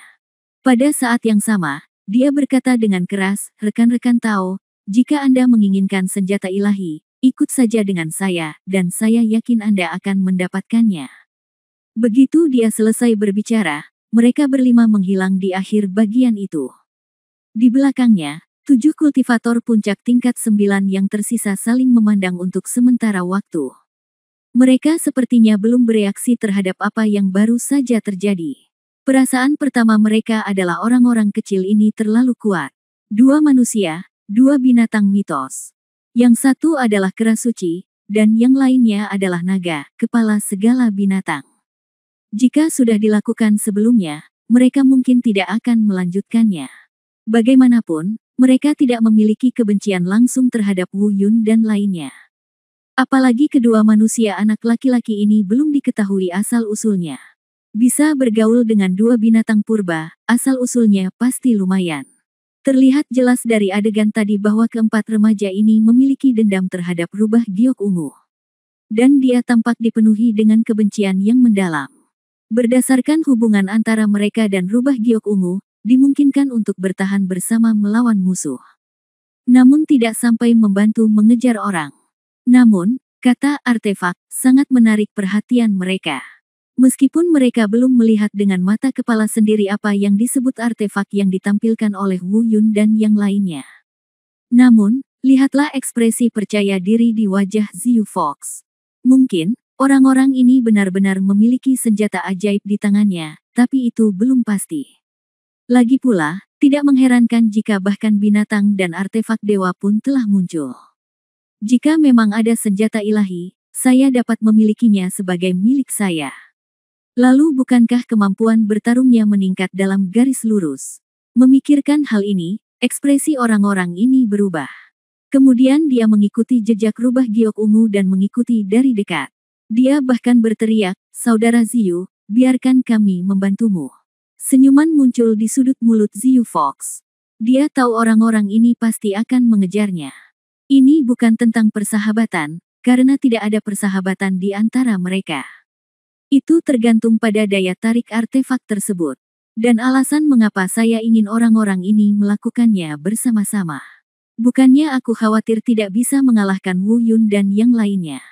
Pada saat yang sama, dia berkata dengan keras, rekan-rekan Tao, jika Anda menginginkan senjata ilahi, ikut saja dengan saya, dan saya yakin Anda akan mendapatkannya. Begitu dia selesai berbicara, mereka berlima menghilang di akhir bagian itu. Di belakangnya, 7 kultivator puncak tingkat 9 yang tersisa saling memandang untuk sementara waktu. Mereka sepertinya belum bereaksi terhadap apa yang baru saja terjadi. Perasaan pertama mereka adalah orang-orang kecil ini terlalu kuat. 2 manusia, 2 binatang mitos. Yang satu adalah kera suci, dan yang lainnya adalah naga, kepala segala binatang. Jika sudah dilakukan sebelumnya, mereka mungkin tidak akan melanjutkannya. Bagaimanapun, mereka tidak memiliki kebencian langsung terhadap Wu Yun dan lainnya. Apalagi kedua manusia anak laki-laki ini belum diketahui asal-usulnya. Bisa bergaul dengan 2 binatang purba, asal-usulnya pasti lumayan. Terlihat jelas dari adegan tadi bahwa keempat remaja ini memiliki dendam terhadap rubah giok ungu. Dan dia tampak dipenuhi dengan kebencian yang mendalam. Berdasarkan hubungan antara mereka dan rubah giok ungu, dimungkinkan untuk bertahan bersama melawan musuh. Namun tidak sampai membantu mengejar orang. Namun, kata artefak sangat menarik perhatian mereka. Meskipun mereka belum melihat dengan mata kepala sendiri apa yang disebut artefak yang ditampilkan oleh Wu Yun dan yang lainnya. Namun, lihatlah ekspresi percaya diri di wajah Ziyu Fox. Mungkin, orang-orang ini benar-benar memiliki senjata ajaib di tangannya, tapi itu belum pasti. Lagi pula, tidak mengherankan jika bahkan binatang dan artefak dewa pun telah muncul. Jika memang ada senjata ilahi, saya dapat memilikinya sebagai milik saya. Lalu bukankah kemampuan bertarungnya meningkat dalam garis lurus? Memikirkan hal ini, ekspresi orang-orang ini berubah. Kemudian dia mengikuti jejak rubah giok ungu dan mengikuti dari dekat. Dia bahkan berteriak, Saudara Ziyu, biarkan kami membantumu. Senyuman muncul di sudut mulut Ziyu Fox. Dia tahu orang-orang ini pasti akan mengejarnya. Ini bukan tentang persahabatan, karena tidak ada persahabatan di antara mereka. Itu tergantung pada daya tarik artefak tersebut. Dan alasan mengapa saya ingin orang-orang ini melakukannya bersama-sama. Bukannya aku khawatir tidak bisa mengalahkan Wu Yun dan yang lainnya.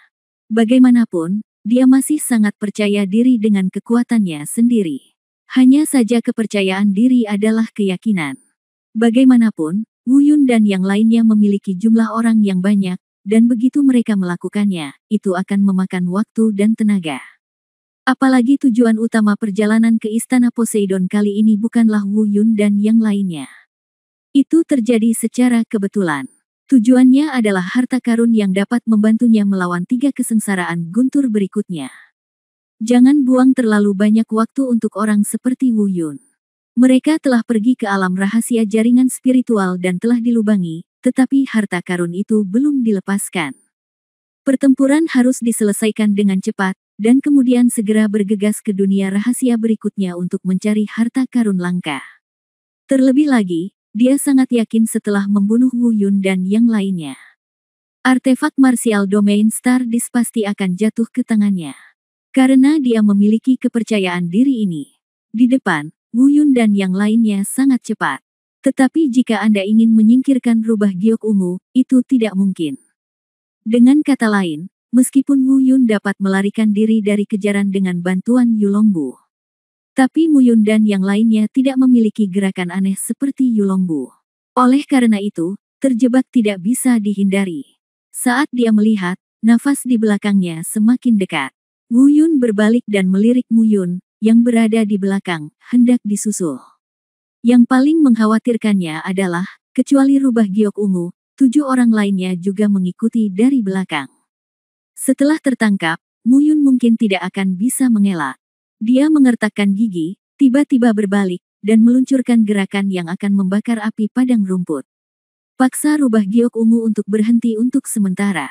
Bagaimanapun, dia masih sangat percaya diri dengan kekuatannya sendiri. Hanya saja kepercayaan diri adalah keyakinan. Bagaimanapun, Wu Yun dan yang lainnya memiliki jumlah orang yang banyak, dan begitu mereka melakukannya, itu akan memakan waktu dan tenaga. Apalagi tujuan utama perjalanan ke Istana Poseidon kali ini bukanlah Wu Yun dan yang lainnya. Itu terjadi secara kebetulan. Tujuannya adalah harta karun yang dapat membantunya melawan 3 kesengsaraan guntur berikutnya. Jangan buang terlalu banyak waktu untuk orang seperti Wu Yun. Mereka telah pergi ke alam rahasia jaringan spiritual dan telah dilubangi, tetapi harta karun itu belum dilepaskan. Pertempuran harus diselesaikan dengan cepat, dan kemudian segera bergegas ke dunia rahasia berikutnya untuk mencari harta karun langka. Terlebih lagi, dia sangat yakin setelah membunuh Wu Yun dan yang lainnya, artefak martial domain Stardust pasti akan jatuh ke tangannya. Karena dia memiliki kepercayaan diri ini. Di depan, Wu Yun dan yang lainnya sangat cepat. Tetapi jika Anda ingin menyingkirkan rubah giok ungu, itu tidak mungkin. Dengan kata lain, meskipun Wu Yun dapat melarikan diri dari kejaran dengan bantuan Yulongbu, tapi Wu Yun dan yang lainnya tidak memiliki gerakan aneh seperti Yulongbu. Oleh karena itu, terjebak tidak bisa dihindari. Saat dia melihat, nafas di belakangnya semakin dekat. Wu Yun berbalik dan melirik Mu Yun, yang berada di belakang, hendak disusul. Yang paling mengkhawatirkannya adalah, kecuali rubah giok ungu, 7 orang lainnya juga mengikuti dari belakang. Setelah tertangkap, Mu Yun mungkin tidak akan bisa mengelak. Dia mengertakkan gigi, tiba-tiba berbalik, dan meluncurkan gerakan yang akan membakar api padang rumput. Paksa rubah giok ungu untuk berhenti untuk sementara.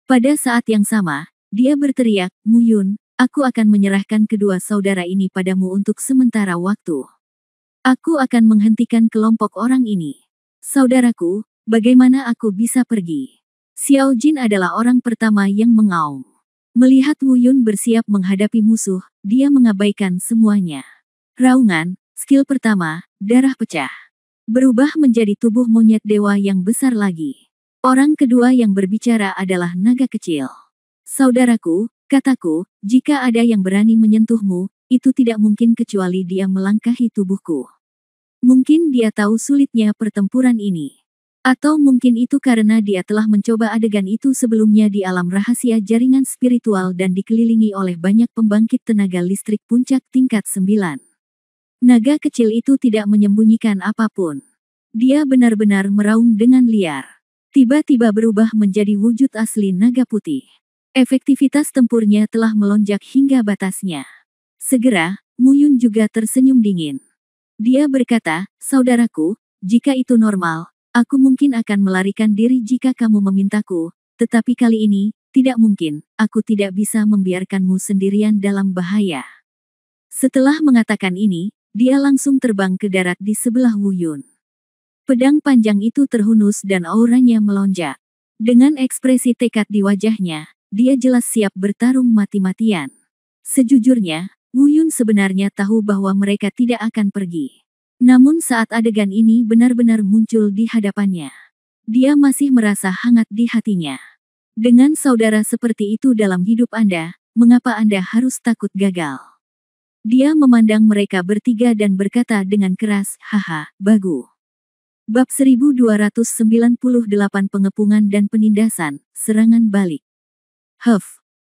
Pada saat yang sama, dia berteriak, Mu Yun, aku akan menyerahkan kedua saudara ini padamu untuk sementara waktu. Aku akan menghentikan kelompok orang ini. Saudaraku, bagaimana aku bisa pergi? Xiao Jin adalah orang pertama yang mengaum. Melihat Wu Yun bersiap menghadapi musuh, dia mengabaikan semuanya. Raungan, skill pertama, darah pecah. Berubah menjadi tubuh monyet dewa yang besar lagi. Orang kedua yang berbicara adalah naga kecil. Saudaraku, kataku, jika ada yang berani menyentuhmu, itu tidak mungkin kecuali dia melangkahi tubuhku. Mungkin dia tahu sulitnya pertempuran ini. Atau mungkin itu karena dia telah mencoba adegan itu sebelumnya di alam rahasia jaringan spiritual dan dikelilingi oleh banyak pembangkit tenaga listrik puncak tingkat 9. Naga kecil itu tidak menyembunyikan apapun. Dia benar-benar meraung dengan liar. Tiba-tiba berubah menjadi wujud asli naga putih. Efektivitas tempurnya telah melonjak hingga batasnya. Segera, Mu Yun juga tersenyum dingin. Dia berkata, saudaraku, jika itu normal, aku mungkin akan melarikan diri jika kamu memintaku, tetapi kali ini, tidak mungkin, aku tidak bisa membiarkanmu sendirian dalam bahaya. Setelah mengatakan ini, dia langsung terbang ke darat di sebelah Wu Yun. Pedang panjang itu terhunus dan auranya melonjak. Dengan ekspresi tekad di wajahnya, dia jelas siap bertarung mati-matian. Sejujurnya, Wu Yun sebenarnya tahu bahwa mereka tidak akan pergi. Namun saat adegan ini benar-benar muncul di hadapannya, dia masih merasa hangat di hatinya. Dengan saudara seperti itu dalam hidup Anda, mengapa Anda harus takut gagal? Dia memandang mereka bertiga dan berkata dengan keras, haha, bagu. Bab 1298 Pengepungan dan Penindasan, Serangan Balik.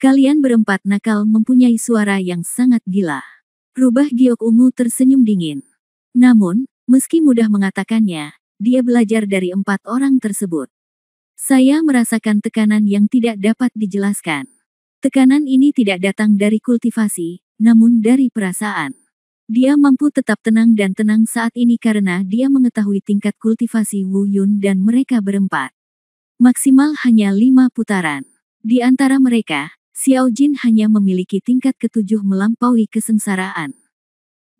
Kalian berempat nakal mempunyai suara yang sangat gila. Rubah giok ungu tersenyum dingin. Namun, meski mudah mengatakannya, dia belajar dari 4 orang tersebut. Saya merasakan tekanan yang tidak dapat dijelaskan. Tekanan ini tidak datang dari kultivasi, namun dari perasaan. Dia mampu tetap tenang dan tenang saat ini karena dia mengetahui tingkat kultivasi Wu Yun dan mereka berempat. Maksimal hanya 5 putaran. Di antara mereka, Xiao Jin hanya memiliki tingkat ke-7 melampaui kesengsaraan.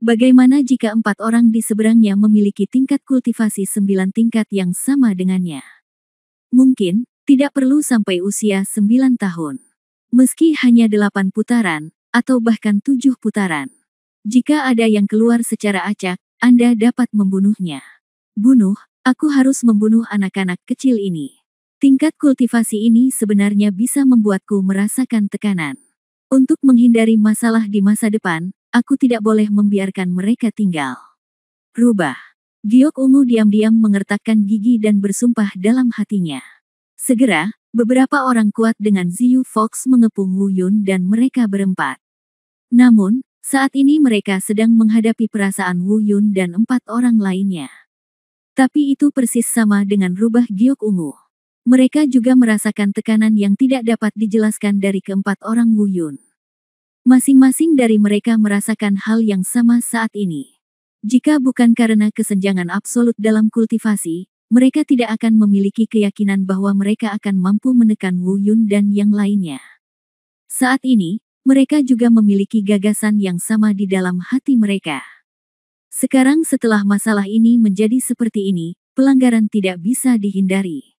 Bagaimana jika 4 orang di seberangnya memiliki tingkat kultivasi 9 tingkat yang sama dengannya? Mungkin, tidak perlu sampai usia 9 tahun. Meski hanya 8 putaran, atau bahkan 7 putaran. Jika ada yang keluar secara acak, Anda dapat membunuhnya. Bunuh, aku harus membunuh anak-anak kecil ini. Tingkat kultivasi ini sebenarnya bisa membuatku merasakan tekanan. Untuk menghindari masalah di masa depan, aku tidak boleh membiarkan mereka tinggal. Rubah. Giok ungu diam-diam mengertakkan gigi dan bersumpah dalam hatinya. Segera, beberapa orang kuat dengan Ziyu Fox mengepung Wu Yun dan mereka berempat. Namun, saat ini mereka sedang menghadapi perasaan Wu Yun dan 4 orang lainnya. Tapi itu persis sama dengan rubah giok ungu. Mereka juga merasakan tekanan yang tidak dapat dijelaskan dari keempat orang Wu Yun. Masing-masing dari mereka merasakan hal yang sama saat ini. Jika bukan karena kesenjangan absolut dalam kultivasi, mereka tidak akan memiliki keyakinan bahwa mereka akan mampu menekan Wu Yun dan yang lainnya. Saat ini, mereka juga memiliki gagasan yang sama di dalam hati mereka. Sekarang setelah masalah ini menjadi seperti ini, pelanggaran tidak bisa dihindari.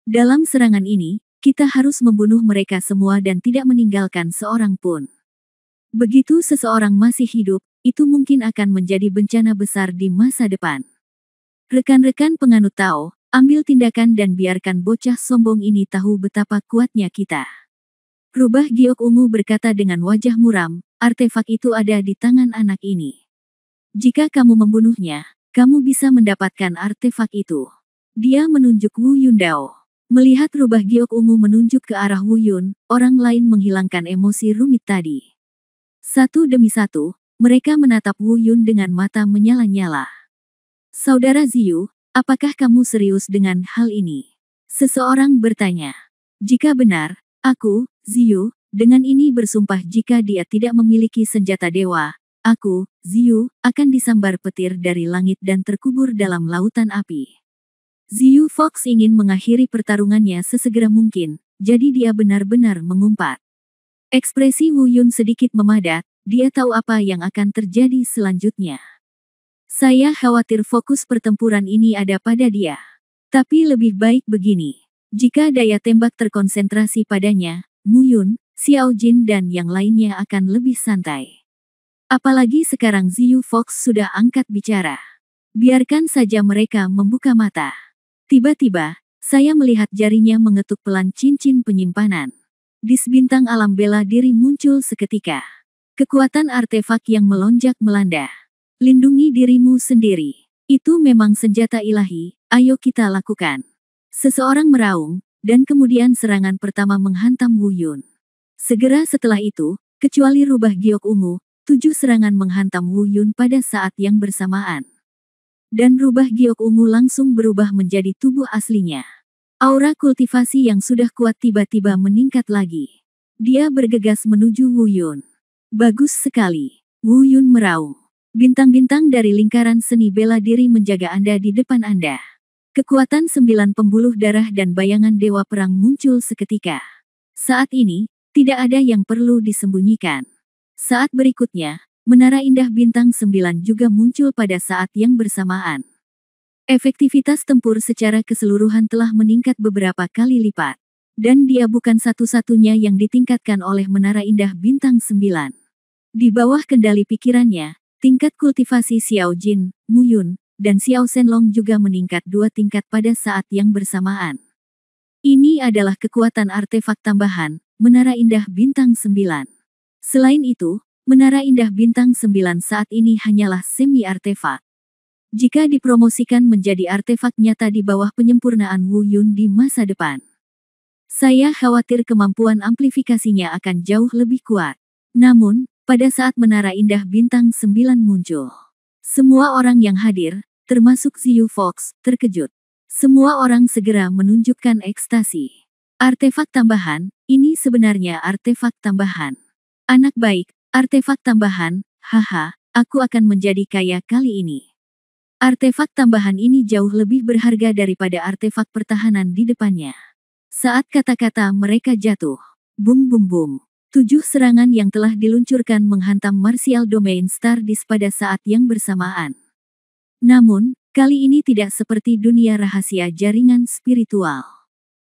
Dalam serangan ini, kita harus membunuh mereka semua dan tidak meninggalkan seorang pun. Begitu seseorang masih hidup, itu mungkin akan menjadi bencana besar di masa depan. Rekan-rekan penganut Tao, ambil tindakan dan biarkan bocah sombong ini tahu betapa kuatnya kita. Rubah giok ungu berkata dengan wajah muram, artefak itu ada di tangan anak ini. Jika kamu membunuhnya, kamu bisa mendapatkan artefak itu. Dia menunjuk Wu Yun Dao. Melihat rubah giok ungu menunjuk ke arah Wu Yun, orang lain menghilangkan emosi rumit tadi. Satu demi satu, mereka menatap Wu Yun dengan mata menyala-nyala. Saudara Ziyu, apakah kamu serius dengan hal ini? Seseorang bertanya. Jika benar, aku, Ziyu, dengan ini bersumpah jika dia tidak memiliki senjata dewa, aku, Ziyu, akan disambar petir dari langit dan terkubur dalam lautan api. Ziyu Fox ingin mengakhiri pertarungannya sesegera mungkin, jadi dia benar-benar mengumpat. Ekspresi Wu Yun sedikit memadat, dia tahu apa yang akan terjadi selanjutnya. Saya khawatir fokus pertempuran ini ada pada dia. Tapi lebih baik begini. Jika daya tembak terkonsentrasi padanya, Mu Yun, Xiao Jin dan yang lainnya akan lebih santai. Apalagi sekarang Ziyu Fox sudah angkat bicara. Biarkan saja mereka membuka mata. Tiba-tiba, saya melihat jarinya mengetuk pelan cincin penyimpanan. Dis bintang alam bela diri muncul seketika. Kekuatan artefak yang melonjak melanda. Lindungi dirimu sendiri. Itu memang senjata ilahi, ayo kita lakukan. Seseorang meraung, dan kemudian serangan pertama menghantam Wu Yun. Segera setelah itu, kecuali rubah giok ungu, 7 serangan menghantam Wu Yun pada saat yang bersamaan. Dan rubah giok ungu langsung berubah menjadi tubuh aslinya. Aura kultivasi yang sudah kuat tiba-tiba meningkat lagi. Dia bergegas menuju Wu Yun. Bagus sekali. Wu Yun meraung. Bintang-bintang dari lingkaran seni bela diri menjaga Anda di depan Anda. Kekuatan 9 pembuluh darah dan bayangan dewa perang muncul seketika. Saat ini, tidak ada yang perlu disembunyikan. Saat berikutnya, Menara Indah Bintang 9 juga muncul pada saat yang bersamaan. Efektivitas tempur secara keseluruhan telah meningkat beberapa kali lipat. Dan dia bukan satu-satunya yang ditingkatkan oleh Menara Indah Bintang 9. Di bawah kendali pikirannya, tingkat kultivasi Xiao Jin, Mu Yun, dan Xiao Shenlong juga meningkat 2 tingkat pada saat yang bersamaan. Ini adalah kekuatan artefak tambahan, Menara Indah Bintang 9. Selain itu, Menara Indah Bintang 9 saat ini hanyalah semi-artefak. Jika dipromosikan menjadi artefak nyata di bawah penyempurnaan Wu Yun di masa depan. Saya khawatir kemampuan amplifikasinya akan jauh lebih kuat. Namun, pada saat Menara Indah Bintang 9 muncul, semua orang yang hadir, termasuk Ziyu Fox, terkejut. Semua orang segera menunjukkan ekstasi. Artefak tambahan, ini sebenarnya artefak tambahan. Anak baik, artefak tambahan, haha, aku akan menjadi kaya kali ini. Artefak tambahan ini jauh lebih berharga daripada artefak pertahanan di depannya. Saat kata-kata mereka jatuh, bum bum bum. 7 serangan yang telah diluncurkan menghantam Martial Domain Stardust pada saat yang bersamaan. Namun, kali ini tidak seperti dunia rahasia jaringan spiritual.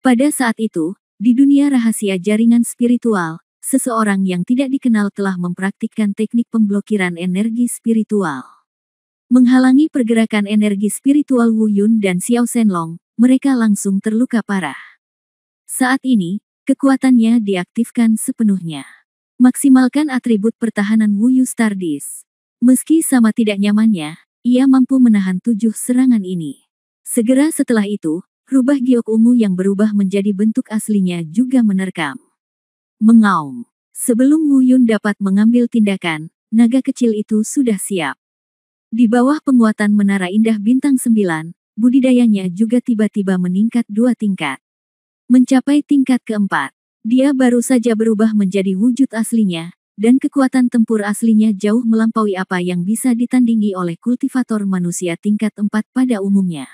Pada saat itu, di dunia rahasia jaringan spiritual, seseorang yang tidak dikenal telah mempraktikkan teknik pemblokiran energi spiritual. Menghalangi pergerakan energi spiritual Wu Yun dan Xiao Shenlong, mereka langsung terluka parah. Saat ini, kekuatannya diaktifkan sepenuhnya. Maksimalkan atribut pertahanan Wu Yu Stardust. Meski sama tidak nyamannya, ia mampu menahan 7 serangan ini. Segera setelah itu, rubah giok ungu yang berubah menjadi bentuk aslinya juga menerkam. Mengaum. Sebelum Wu Yun dapat mengambil tindakan, naga kecil itu sudah siap. Di bawah penguatan Menara Indah Bintang 9, budidayanya juga tiba-tiba meningkat 2 tingkat. Mencapai tingkat keempat, dia baru saja berubah menjadi wujud aslinya, dan kekuatan tempur aslinya jauh melampaui apa yang bisa ditandingi oleh kultivator manusia tingkat 4 pada umumnya.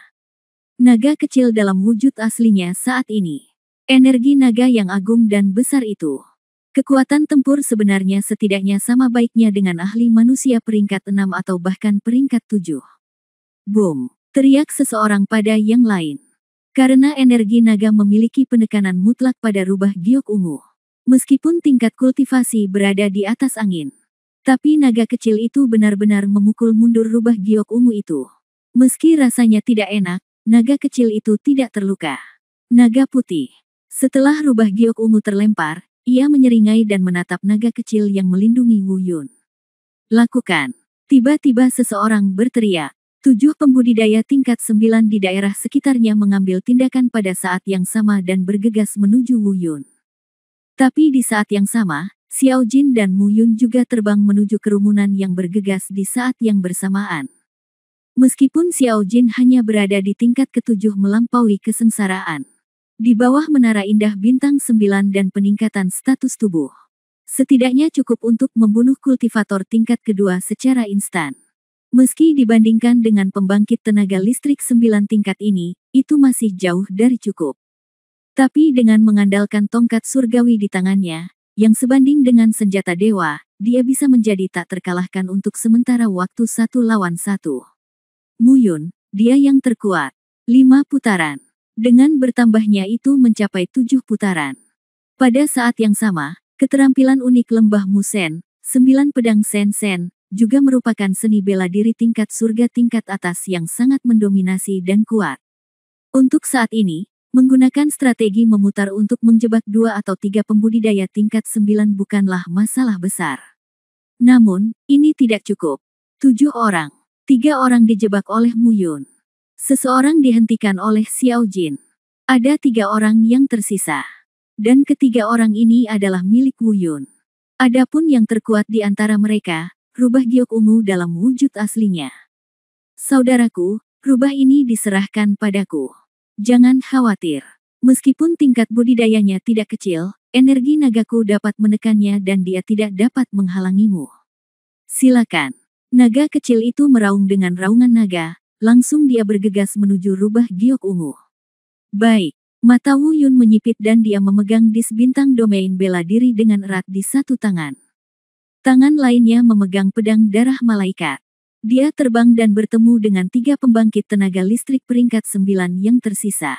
Naga kecil dalam wujud aslinya saat ini. Energi naga yang agung dan besar itu. Kekuatan tempur sebenarnya setidaknya sama baiknya dengan ahli manusia peringkat 6 atau bahkan peringkat 7. Boom! Teriak seseorang pada yang lain. Karena energi naga memiliki penekanan mutlak pada rubah giok ungu. Meskipun tingkat kultivasi berada di atas angin. Tapi naga kecil itu benar-benar memukul mundur rubah giok ungu itu. Meski rasanya tidak enak, naga kecil itu tidak terluka. Naga putih. Setelah rubah giok ungu terlempar, ia menyeringai dan menatap naga kecil yang melindungi Wu Yun. Lakukan. Tiba-tiba seseorang berteriak. 7 pembudidaya tingkat 9 di daerah sekitarnya mengambil tindakan pada saat yang sama dan bergegas menuju Wu Yun. Tapi di saat yang sama, Xiao Jin dan Mu Yun juga terbang menuju kerumunan yang bergegas di saat yang bersamaan. Meskipun Xiao Jin hanya berada di tingkat ke-7 melampaui kesengsaraan. Di bawah menara indah bintang 9 dan peningkatan status tubuh. Setidaknya cukup untuk membunuh kultivator tingkat kedua secara instan. Meski dibandingkan dengan pembangkit tenaga listrik 9 tingkat ini, itu masih jauh dari cukup. Tapi dengan mengandalkan tongkat surgawi di tangannya, yang sebanding dengan senjata dewa, dia bisa menjadi tak terkalahkan untuk sementara waktu 1 lawan 1. Mu Yun, dia yang terkuat. 5 putaran. Dengan bertambahnya itu mencapai 7 putaran. Pada saat yang sama, keterampilan unik lembah Musen, 9 pedang Sen-Sen, juga merupakan seni bela diri tingkat surga tingkat atas yang sangat mendominasi dan kuat. Untuk saat ini, menggunakan strategi memutar untuk menjebak 2 atau 3 pembudidaya tingkat 9 bukanlah masalah besar. Namun, ini tidak cukup. 7 orang. 3 orang dijebak oleh Mu Yun. Seseorang dihentikan oleh Xiao Jin. Ada 3 orang yang tersisa. Dan ketiga orang ini adalah milik Wu Yun. Adapun yang terkuat di antara mereka, rubah giok ungu dalam wujud aslinya. Saudaraku, rubah ini diserahkan padaku. Jangan khawatir. Meskipun tingkat budidayanya tidak kecil, energi nagaku dapat menekannya dan dia tidak dapat menghalangimu. Silakan. Naga kecil itu meraung dengan raungan naga, langsung dia bergegas menuju rubah giok ungu. Baik. Mata Wu Yun menyipit dan dia memegang dis bintang domain bela diri dengan erat di satu tangan. Tangan lainnya memegang pedang darah malaikat. Dia terbang dan bertemu dengan 3 pembangkit tenaga listrik peringkat 9 yang tersisa.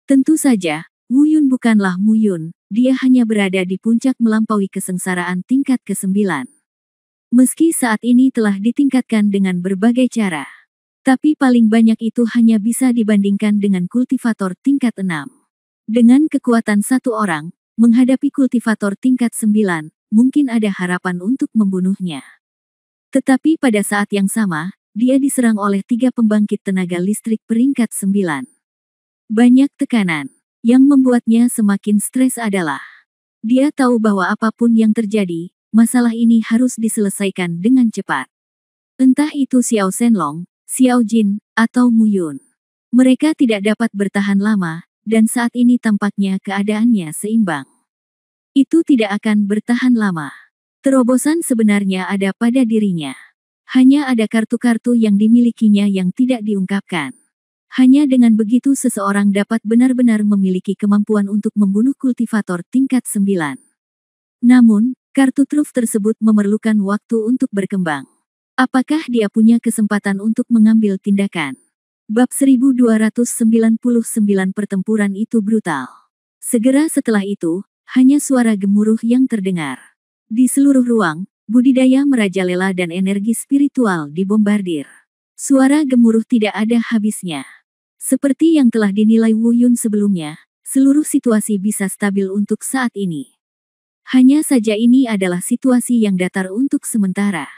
Tentu saja, Wu Yun bukanlah Mu Yun, dia hanya berada di puncak melampaui kesengsaraan tingkat ke-9. Meski saat ini telah ditingkatkan dengan berbagai cara. Tapi paling banyak itu hanya bisa dibandingkan dengan kultivator tingkat 6. Dengan kekuatan 1 orang, menghadapi kultivator tingkat 9, mungkin ada harapan untuk membunuhnya. Tetapi pada saat yang sama, dia diserang oleh 3 pembangkit tenaga listrik peringkat 9. Banyak tekanan. Yang membuatnya semakin stres adalah, dia tahu bahwa apapun yang terjadi, masalah ini harus diselesaikan dengan cepat. Entah itu Xiao Shenlong, Xiao Jin, atau Mu Yun. Mereka tidak dapat bertahan lama, dan saat ini tampaknya keadaannya seimbang. Itu tidak akan bertahan lama. Terobosan sebenarnya ada pada dirinya. Hanya ada kartu-kartu yang dimilikinya yang tidak diungkapkan. Hanya dengan begitu seseorang dapat benar-benar memiliki kemampuan untuk membunuh kultivator tingkat 9. Namun, kartu truf tersebut memerlukan waktu untuk berkembang. Apakah dia punya kesempatan untuk mengambil tindakan? Bab 1299 pertempuran itu brutal. Segera setelah itu, hanya suara gemuruh yang terdengar. Di seluruh ruang, budidaya merajalela dan energi spiritual dibombardir. Suara gemuruh tidak ada habisnya. Seperti yang telah dinilai Wu Yun sebelumnya, seluruh situasi bisa stabil untuk saat ini. Hanya saja ini adalah situasi yang datar untuk sementara.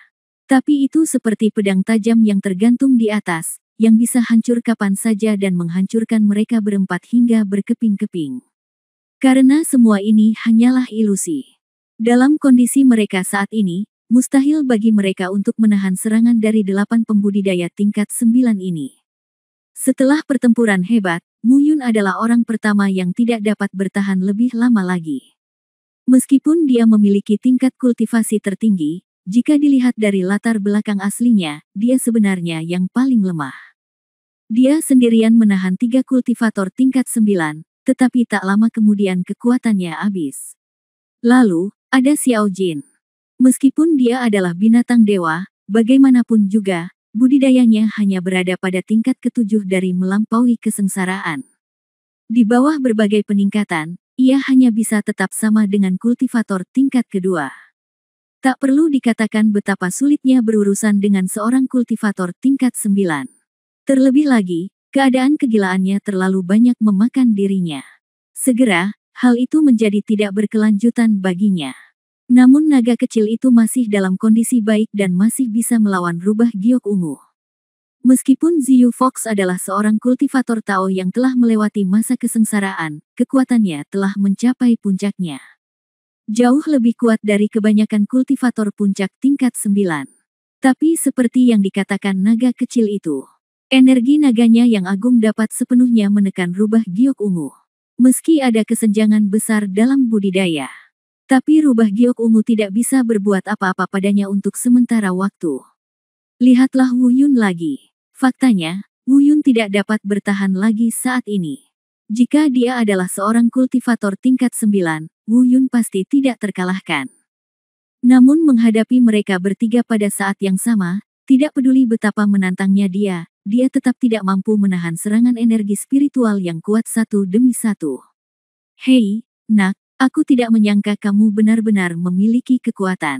Tapi itu seperti pedang tajam yang tergantung di atas, yang bisa hancur kapan saja dan menghancurkan mereka berempat hingga berkeping-keping. Karena semua ini hanyalah ilusi. Dalam kondisi mereka saat ini, mustahil bagi mereka untuk menahan serangan dari 8 pembudidaya tingkat 9 ini. Setelah pertempuran hebat, Mu Yun adalah orang pertama yang tidak dapat bertahan lebih lama lagi. Meskipun dia memiliki tingkat kultivasi tertinggi, jika dilihat dari latar belakang aslinya, dia sebenarnya yang paling lemah. Dia sendirian menahan 3 kultivator tingkat 9, tetapi tak lama kemudian kekuatannya habis. Lalu, ada Xiao Jin. Meskipun dia adalah binatang dewa, bagaimanapun juga, budidayanya hanya berada pada tingkat ke-7 dari melampaui kesengsaraan. Di bawah berbagai peningkatan, ia hanya bisa tetap sama dengan kultivator tingkat kedua. Tak perlu dikatakan betapa sulitnya berurusan dengan seorang kultivator tingkat 9. Terlebih lagi, keadaan kegilaannya terlalu banyak memakan dirinya. Segera, hal itu menjadi tidak berkelanjutan baginya. Namun naga kecil itu masih dalam kondisi baik dan masih bisa melawan rubah giok ungu. Meskipun Ziyu Fox adalah seorang kultivator Tao yang telah melewati masa kesengsaraan, kekuatannya telah mencapai puncaknya. Jauh lebih kuat dari kebanyakan kultivator puncak tingkat 9. Tapi seperti yang dikatakan naga kecil itu, energi naganya yang agung dapat sepenuhnya menekan rubah giok ungu. Meski ada kesenjangan besar dalam budidaya, tapi rubah giok ungu tidak bisa berbuat apa-apa padanya untuk sementara waktu. Lihatlah Wu Yun lagi. Faktanya, Wu Yun tidak dapat bertahan lagi saat ini. Jika dia adalah seorang kultivator tingkat 9, Wu Yun pasti tidak terkalahkan. Namun menghadapi mereka bertiga pada saat yang sama, tidak peduli betapa menantangnya dia tetap tidak mampu menahan serangan energi spiritual yang kuat satu demi satu. Hei, nak. Aku tidak menyangka kamu benar-benar memiliki kekuatan.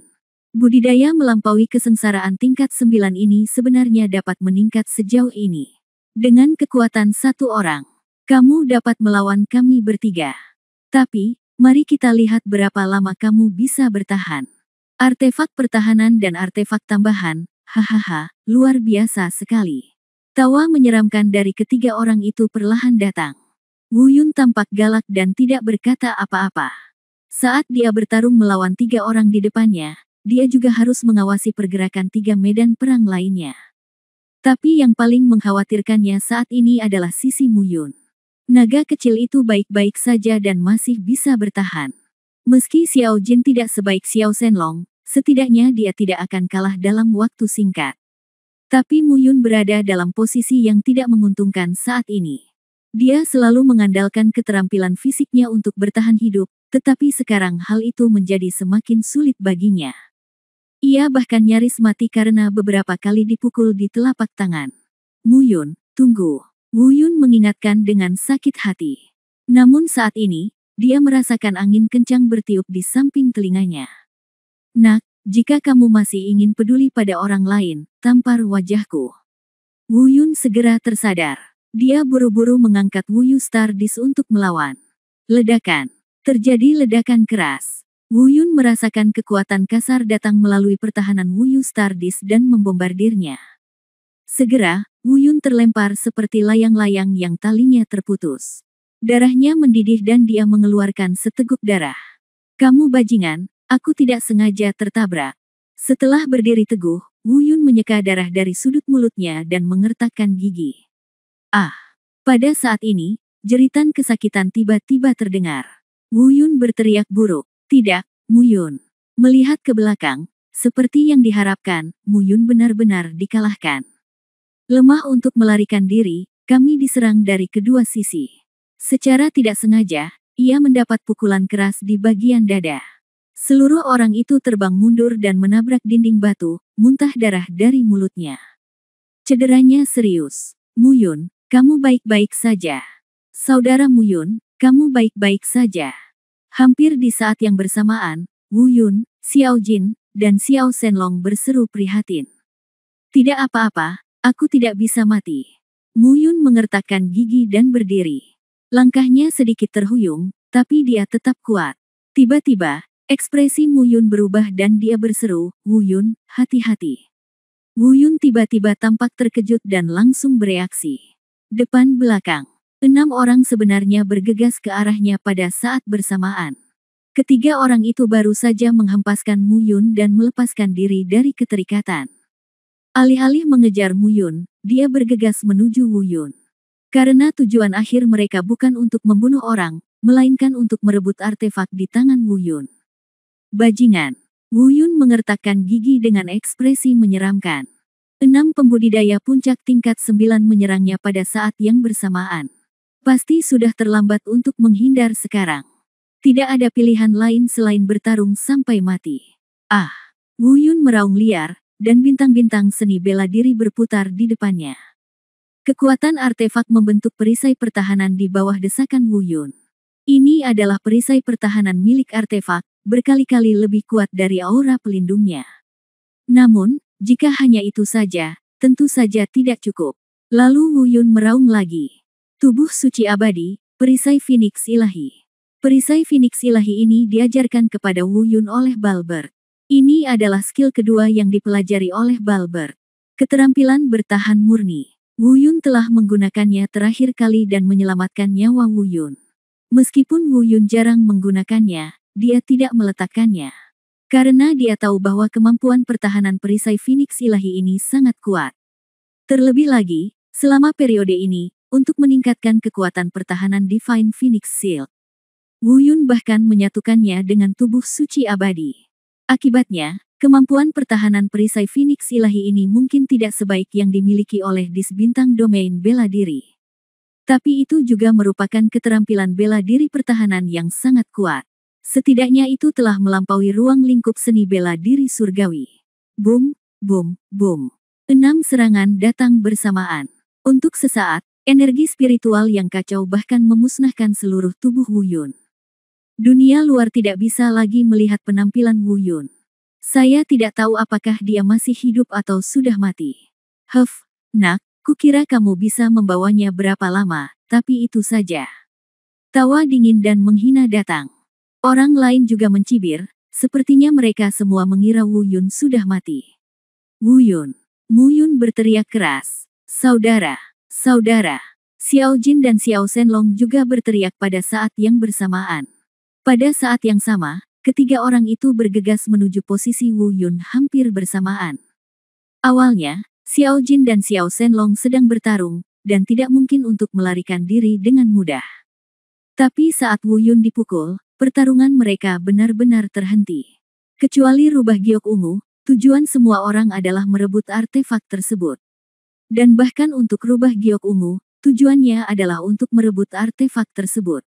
Budidaya melampaui kesengsaraan tingkat 9 ini sebenarnya dapat meningkat sejauh ini. Dengan kekuatan satu orang, kamu dapat melawan kami bertiga. Tapi, mari kita lihat berapa lama kamu bisa bertahan. Artefak pertahanan dan artefak tambahan, hahaha, luar biasa sekali. Tawa menyeramkan dari ketiga orang itu perlahan datang. Wu Yun tampak galak dan tidak berkata apa-apa. Saat dia bertarung melawan 3 orang di depannya, dia juga harus mengawasi pergerakan 3 medan perang lainnya. Tapi yang paling mengkhawatirkannya saat ini adalah sisi Mu Yun. Naga kecil itu baik-baik saja dan masih bisa bertahan. Meski Xiao Jin tidak sebaik Xiao Shenlong, setidaknya dia tidak akan kalah dalam waktu singkat. Tapi Mu Yun berada dalam posisi yang tidak menguntungkan saat ini. Dia selalu mengandalkan keterampilan fisiknya untuk bertahan hidup, tetapi sekarang hal itu menjadi semakin sulit baginya. Ia bahkan nyaris mati karena beberapa kali dipukul di telapak tangan. Mu Yun, tunggu. Wu Yun mengingatkan dengan sakit hati. Namun saat ini, dia merasakan angin kencang bertiup di samping telinganya. Nak, jika kamu masih ingin peduli pada orang lain, tampar wajahku. Wu Yun segera tersadar. Dia buru-buru mengangkat Wu Yu Stardust untuk melawan. Ledakan. Terjadi ledakan keras. Wu Yun merasakan kekuatan kasar datang melalui pertahanan Wu Yu Stardust dan membombardirnya. Segera, Wu Yun terlempar seperti layang-layang yang talinya terputus. Darahnya mendidih dan dia mengeluarkan seteguk darah. Kamu bajingan, aku tidak sengaja tertabrak. Setelah berdiri teguh, Wu Yun menyeka darah dari sudut mulutnya dan mengertakkan gigi. Ah! Pada saat ini, jeritan kesakitan tiba-tiba terdengar. Wu Yun berteriak buruk. Tidak, Mu Yun. Melihat ke belakang, seperti yang diharapkan, Mu Yun benar-benar dikalahkan. Lemah untuk melarikan diri, kami diserang dari kedua sisi. Secara tidak sengaja, ia mendapat pukulan keras di bagian dada. Seluruh orang itu terbang mundur dan menabrak dinding batu, muntah darah dari mulutnya. Cederanya serius. Mu Yun, kamu baik-baik saja. Saudara Mu Yun, kamu baik-baik saja. Hampir di saat yang bersamaan, Wu Yun, Xiao Jin, dan Xiao Shenlong berseru prihatin. Tidak apa-apa, aku tidak bisa mati. Mu Yun mengertakkan gigi dan berdiri. Langkahnya sedikit terhuyung, tapi dia tetap kuat. Tiba-tiba, ekspresi Mu Yun berubah dan dia berseru, Wu Yun, hati-hati. Wu Yun tiba-tiba tampak terkejut dan langsung bereaksi. Depan belakang. 6 orang sebenarnya bergegas ke arahnya pada saat bersamaan. Ketiga orang itu baru saja menghempaskan Mu Yun dan melepaskan diri dari keterikatan. Alih-alih mengejar Mu Yun, dia bergegas menuju Wu Yun. Karena tujuan akhir mereka bukan untuk membunuh orang, melainkan untuk merebut artefak di tangan Wu Yun. Bajingan. Wu Yun mengertakkan gigi dengan ekspresi menyeramkan. 6 pembudidaya puncak tingkat 9 menyerangnya pada saat yang bersamaan. Pasti sudah terlambat untuk menghindar sekarang. Tidak ada pilihan lain selain bertarung sampai mati. Ah! Wu Yun meraung liar, dan bintang-bintang seni bela diri berputar di depannya. Kekuatan artefak membentuk perisai pertahanan di bawah desakan Wu Yun. Ini adalah perisai pertahanan milik artefak, berkali-kali lebih kuat dari aura pelindungnya. Namun, jika hanya itu saja, tentu saja tidak cukup. Lalu Wu Yun meraung lagi. Tubuh suci abadi, perisai Phoenix ilahi. Perisai Phoenix ilahi ini diajarkan kepada Wu Yun oleh Balbert. Ini adalah skill kedua yang dipelajari oleh Balbert. Keterampilan bertahan murni. Wu Yun telah menggunakannya terakhir kali dan menyelamatkan nyawa Wu Yun. Meskipun Wu Yun jarang menggunakannya, dia tidak meletakkannya. Karena dia tahu bahwa kemampuan pertahanan perisai Phoenix ilahi ini sangat kuat. Terlebih lagi, selama periode ini, untuk meningkatkan kekuatan pertahanan Divine Phoenix Shield, Wu Yun bahkan menyatukannya dengan tubuh suci abadi. Akibatnya, kemampuan pertahanan perisai Phoenix ilahi ini mungkin tidak sebaik yang dimiliki oleh Dis Bintang Domain bela diri. Tapi itu juga merupakan keterampilan bela diri pertahanan yang sangat kuat. Setidaknya itu telah melampaui ruang lingkup seni bela diri surgawi. Boom, boom, boom. 6 serangan datang bersamaan. Untuk sesaat, energi spiritual yang kacau bahkan memusnahkan seluruh tubuh Wu Yun. Dunia luar tidak bisa lagi melihat penampilan Wu Yun. Saya tidak tahu apakah dia masih hidup atau sudah mati. Huff, nak, kukira kamu bisa membawanya berapa lama, tapi itu saja. Tawa dingin dan menghina datang. Orang lain juga mencibir, sepertinya mereka semua mengira Wu Yun sudah mati. Wu Yun berteriak keras. Saudara. Saudara, Xiao Jin dan Xiao Shenlong juga berteriak pada saat yang bersamaan. Pada saat yang sama, ketiga orang itu bergegas menuju posisi Wu Yun hampir bersamaan. Awalnya, Xiao Jin dan Xiao Shenlong sedang bertarung, dan tidak mungkin untuk melarikan diri dengan mudah. Tapi saat Wu Yun dipukul, pertarungan mereka benar-benar terhenti. Kecuali rubah giok ungu, tujuan semua orang adalah merebut artefak tersebut. Dan bahkan untuk rubah giok ungu, tujuannya adalah untuk merebut artefak tersebut.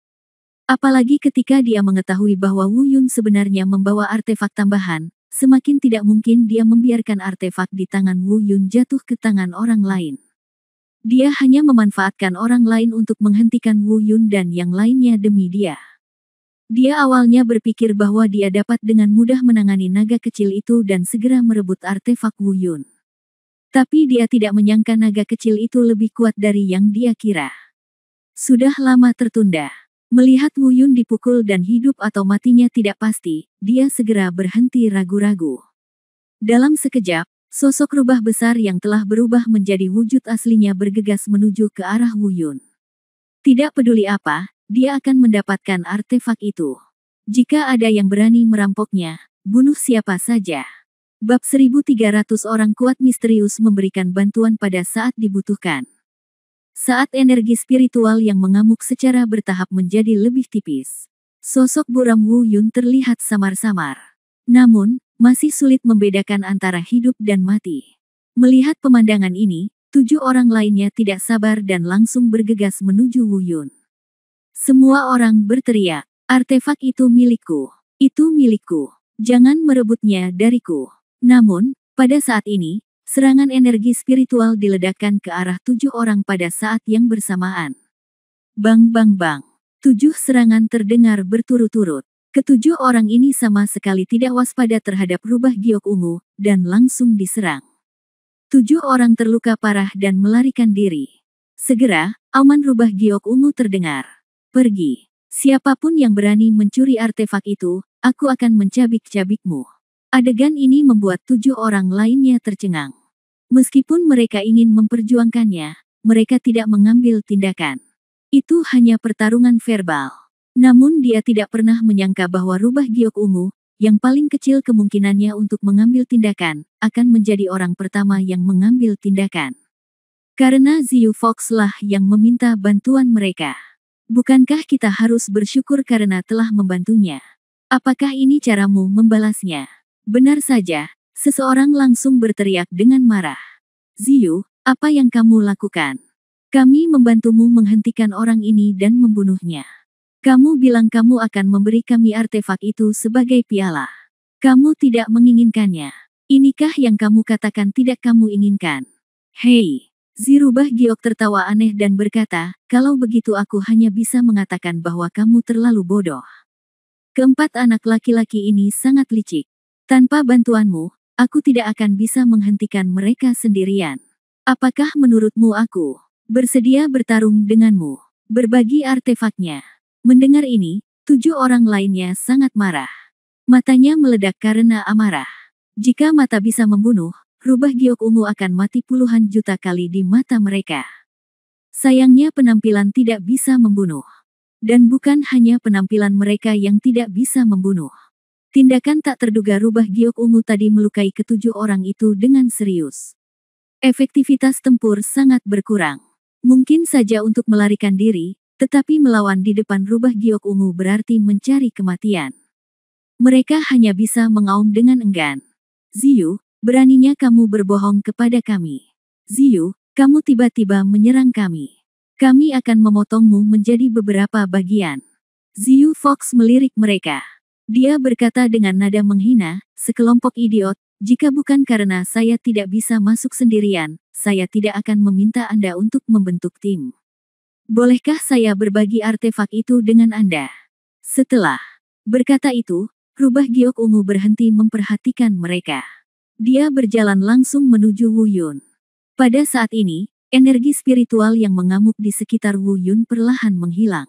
Apalagi ketika dia mengetahui bahwa Wu Yun sebenarnya membawa artefak tambahan, semakin tidak mungkin dia membiarkan artefak di tangan Wu Yun jatuh ke tangan orang lain. Dia hanya memanfaatkan orang lain untuk menghentikan Wu Yun dan yang lainnya demi dia. Dia awalnya berpikir bahwa dia dapat dengan mudah menangani naga kecil itu dan segera merebut artefak Wu Yun. Tapi dia tidak menyangka naga kecil itu lebih kuat dari yang dia kira. Sudah lama tertunda. Melihat Wu Yun dipukul dan hidup atau matinya tidak pasti, dia segera berhenti ragu-ragu. Dalam sekejap, sosok rubah besar yang telah berubah menjadi wujud aslinya bergegas menuju ke arah Wu Yun. Tidak peduli apa, dia akan mendapatkan artefak itu. Jika ada yang berani merampoknya, bunuh siapa saja. Bab 1300 orang kuat misterius memberikan bantuan pada saat dibutuhkan. Saat energi spiritual yang mengamuk secara bertahap menjadi lebih tipis, sosok buram Wu Yun terlihat samar-samar. Namun, masih sulit membedakan antara hidup dan mati. Melihat pemandangan ini, 7 orang lainnya tidak sabar dan langsung bergegas menuju Wu Yun. Semua orang berteriak, artefak itu milikku. Itu milikku. Jangan merebutnya dariku. Namun, pada saat ini, serangan energi spiritual diledakkan ke arah 7 orang pada saat yang bersamaan. Bang bang bang. 7 serangan terdengar berturut-turut. Ketujuh orang ini sama sekali tidak waspada terhadap rubah giok ungu, dan langsung diserang. 7 orang terluka parah dan melarikan diri. Segera, auman rubah giok ungu terdengar. Pergi. Siapapun yang berani mencuri artefak itu, aku akan mencabik-cabikmu. Adegan ini membuat 7 orang lainnya tercengang. Meskipun mereka ingin memperjuangkannya, mereka tidak mengambil tindakan. Itu hanya pertarungan verbal. Namun dia tidak pernah menyangka bahwa rubah giok ungu, yang paling kecil kemungkinannya untuk mengambil tindakan, akan menjadi orang pertama yang mengambil tindakan. Karena Ziyu Fox lah yang meminta bantuan mereka. Bukankah kita harus bersyukur karena telah membantunya? Apakah ini caramu membalasnya? Benar saja, seseorang langsung berteriak dengan marah. Ziyu, apa yang kamu lakukan? Kami membantumu menghentikan orang ini dan membunuhnya. Kamu bilang kamu akan memberi kami artefak itu sebagai piala. Kamu tidak menginginkannya. Inikah yang kamu katakan tidak kamu inginkan? Hei! Zirubah Giok tertawa aneh dan berkata, kalau begitu aku hanya bisa mengatakan bahwa kamu terlalu bodoh. Keempat anak laki-laki ini sangat licik. Tanpa bantuanmu, aku tidak akan bisa menghentikan mereka sendirian. Apakah menurutmu aku bersedia bertarung denganmu? Berbagi artefaknya. Mendengar ini, 7 orang lainnya sangat marah. Matanya meledak karena amarah. Jika mata bisa membunuh, Rubah Giok ungu akan mati puluhan juta kali di mata mereka. Sayangnya penampilan tidak bisa membunuh. Dan bukan hanya penampilan mereka yang tidak bisa membunuh. Tindakan tak terduga Rubah Giok ungu tadi melukai ketujuh orang itu dengan serius. Efektivitas tempur sangat berkurang. Mungkin saja untuk melarikan diri, tetapi melawan di depan Rubah Giok ungu berarti mencari kematian. Mereka hanya bisa mengaum dengan enggan. Ziyu, beraninya kamu berbohong kepada kami. Ziyu, kamu tiba-tiba menyerang kami. Kami akan memotongmu menjadi beberapa bagian. Ziyu Fox melirik mereka. Dia berkata dengan nada menghina, sekelompok idiot, jika bukan karena saya tidak bisa masuk sendirian, saya tidak akan meminta Anda untuk membentuk tim. Bolehkah saya berbagi artefak itu dengan Anda? Setelah berkata itu, Rubah Giok ungu berhenti memperhatikan mereka. Dia berjalan langsung menuju Wu Yun. Pada saat ini, energi spiritual yang mengamuk di sekitar Wu Yun perlahan menghilang.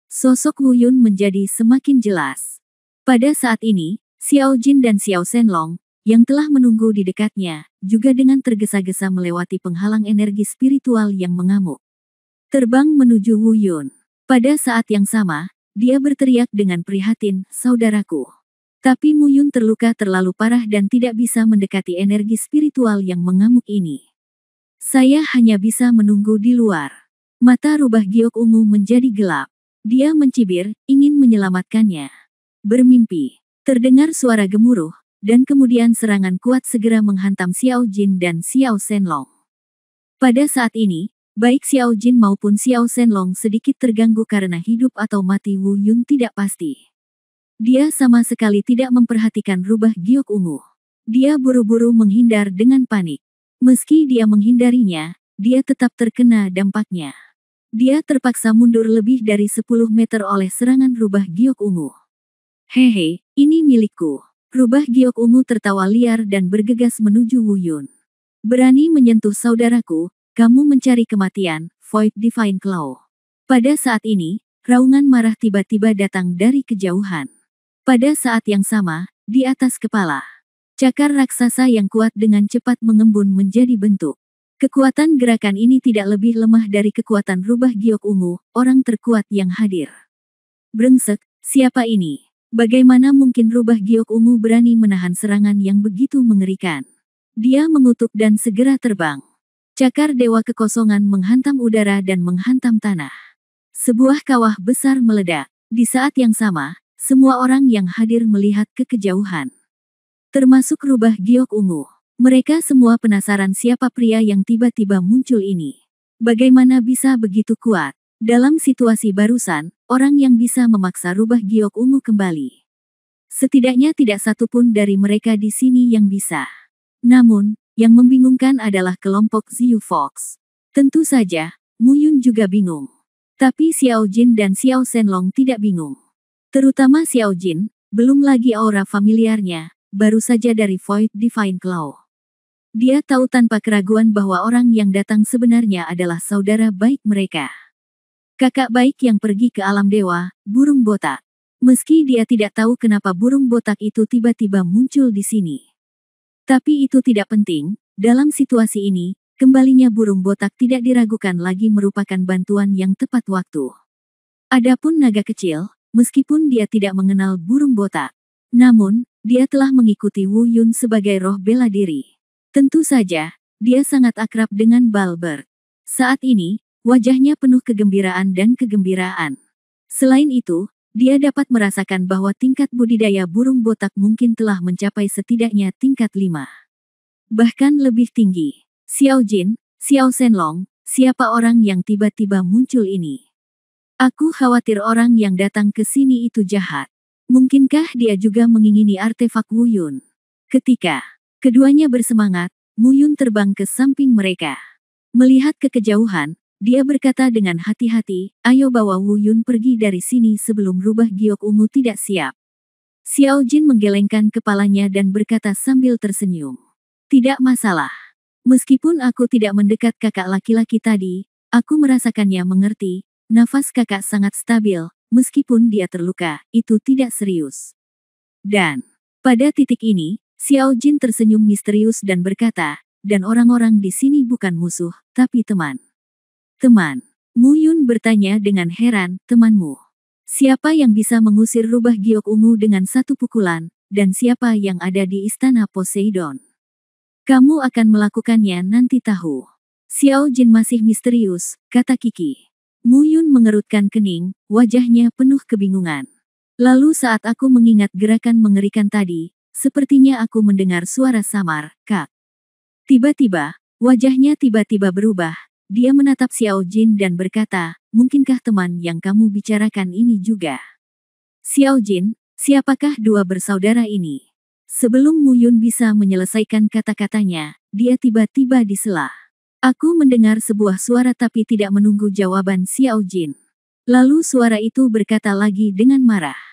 Sosok Wu Yun menjadi semakin jelas. Pada saat ini, Xiao Jin dan Xiao Shenlong, yang telah menunggu di dekatnya, juga dengan tergesa-gesa melewati penghalang energi spiritual yang mengamuk. Terbang menuju Wu Yun. Pada saat yang sama, dia berteriak dengan prihatin, saudaraku. Tapi Mu Yun terluka terlalu parah dan tidak bisa mendekati energi spiritual yang mengamuk ini. Saya hanya bisa menunggu di luar. Mata Rubah Giok ungu menjadi gelap. Dia mencibir, ingin menyelamatkannya. Bermimpi. Terdengar suara gemuruh, dan kemudian serangan kuat segera menghantam Xiao Jin dan Xiao Shenlong. Pada saat ini, baik Xiao Jin maupun Xiao Shenlong sedikit terganggu karena hidup atau mati Wu Yun tidak pasti. Dia sama sekali tidak memperhatikan Rubah Giok ungu. Dia buru-buru menghindar dengan panik. Meski dia menghindarinya, dia tetap terkena dampaknya. Dia terpaksa mundur lebih dari 10 meter oleh serangan Rubah Giok ungu. Hehe, ini milikku. Rubah Giok ungu tertawa liar dan bergegas menuju Wu Yun. Berani menyentuh saudaraku, kamu mencari kematian, Void Divine Claw. Pada saat ini, raungan marah tiba-tiba datang dari kejauhan. Pada saat yang sama, di atas kepala, cakar raksasa yang kuat dengan cepat mengembun menjadi bentuk. Kekuatan gerakan ini tidak lebih lemah dari kekuatan Rubah Giok ungu, orang terkuat yang hadir. Brengsek, siapa ini? Bagaimana mungkin Rubah Giok ungu berani menahan serangan yang begitu mengerikan? Dia mengutuk dan segera terbang. Cakar Dewa Kekosongan menghantam udara dan menghantam tanah. Sebuah kawah besar meledak. Di saat yang sama, semua orang yang hadir melihat ke kejauhan. Termasuk Rubah Giok ungu. Mereka semua penasaran siapa pria yang tiba-tiba muncul ini. Bagaimana bisa begitu kuat? Dalam situasi barusan, orang yang bisa memaksa Rubah Giok ungu kembali. Setidaknya tidak satu pun dari mereka di sini yang bisa. Namun, yang membingungkan adalah kelompok Ziyu Fox. Tentu saja, Mu Yun juga bingung. Tapi Xiao Jin dan Xiao Shenlong tidak bingung. Terutama Xiao Jin, belum lagi aura familiarnya, baru saja dari Void Divine Claw. Dia tahu tanpa keraguan bahwa orang yang datang sebenarnya adalah saudara baik mereka. Kakak baik yang pergi ke alam dewa, burung botak. Meski dia tidak tahu kenapa burung botak itu tiba-tiba muncul di sini. Tapi itu tidak penting, dalam situasi ini, kembalinya burung botak tidak diragukan lagi merupakan bantuan yang tepat waktu. Adapun naga kecil, meskipun dia tidak mengenal burung botak, namun, dia telah mengikuti Wu Yun sebagai roh bela diri. Tentu saja, Dia sangat akrab dengan Balbert. Saat ini, wajahnya penuh kegembiraan dan kegembiraan. Selain itu, dia dapat merasakan bahwa tingkat budidaya burung botak mungkin telah mencapai setidaknya tingkat 5. Bahkan lebih tinggi. Xiao Jin, Xiao Shenlong, siapa orang yang tiba-tiba muncul ini? Aku khawatir orang yang datang ke sini itu jahat. Mungkinkah dia juga mengingini artefak Wu Yun? Ketika keduanya bersemangat, Mu Yun terbang ke samping mereka. Melihat ke kejauhan, dia berkata dengan hati-hati, ayo bawa Wu Yun pergi dari sini sebelum rubah giok ungu tidak siap. Xiao Jin menggelengkan kepalanya dan berkata sambil tersenyum. Tidak masalah. Meskipun aku tidak mendekat kakak laki-laki tadi, aku merasakannya mengerti, nafas kakak sangat stabil, meskipun dia terluka, itu tidak serius. Dan, pada titik ini, Xiao Jin tersenyum misterius dan berkata, dan orang-orang di sini bukan musuh, tapi teman. Teman. Mu Yun bertanya dengan heran, temanmu. Siapa yang bisa mengusir rubah giok ungu dengan satu pukulan, dan siapa yang ada di istana Poseidon? Kamu akan melakukannya nanti tahu. Xiao Jin masih misterius, kata Kiki. Mu Yun mengerutkan kening, wajahnya penuh kebingungan. Lalu saat aku mengingat gerakan mengerikan tadi, sepertinya aku mendengar suara samar, kak. Tiba-tiba, wajahnya tiba-tiba berubah. Dia menatap Xiao Jin dan berkata, mungkinkah teman yang kamu bicarakan ini juga? Xiao Jin, siapakah dua bersaudara ini? Sebelum Mu Yun bisa menyelesaikan kata-katanya, dia tiba-tiba disela. Aku mendengar sebuah suara tapi tidak menunggu jawaban Xiao Jin. Lalu suara itu berkata lagi dengan marah.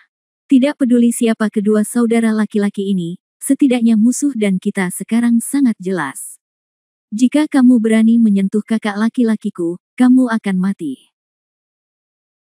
Tidak peduli siapa kedua saudara laki-laki ini, setidaknya musuh dan kita sekarang sangat jelas. Jika kamu berani menyentuh kakak laki-lakiku, kamu akan mati.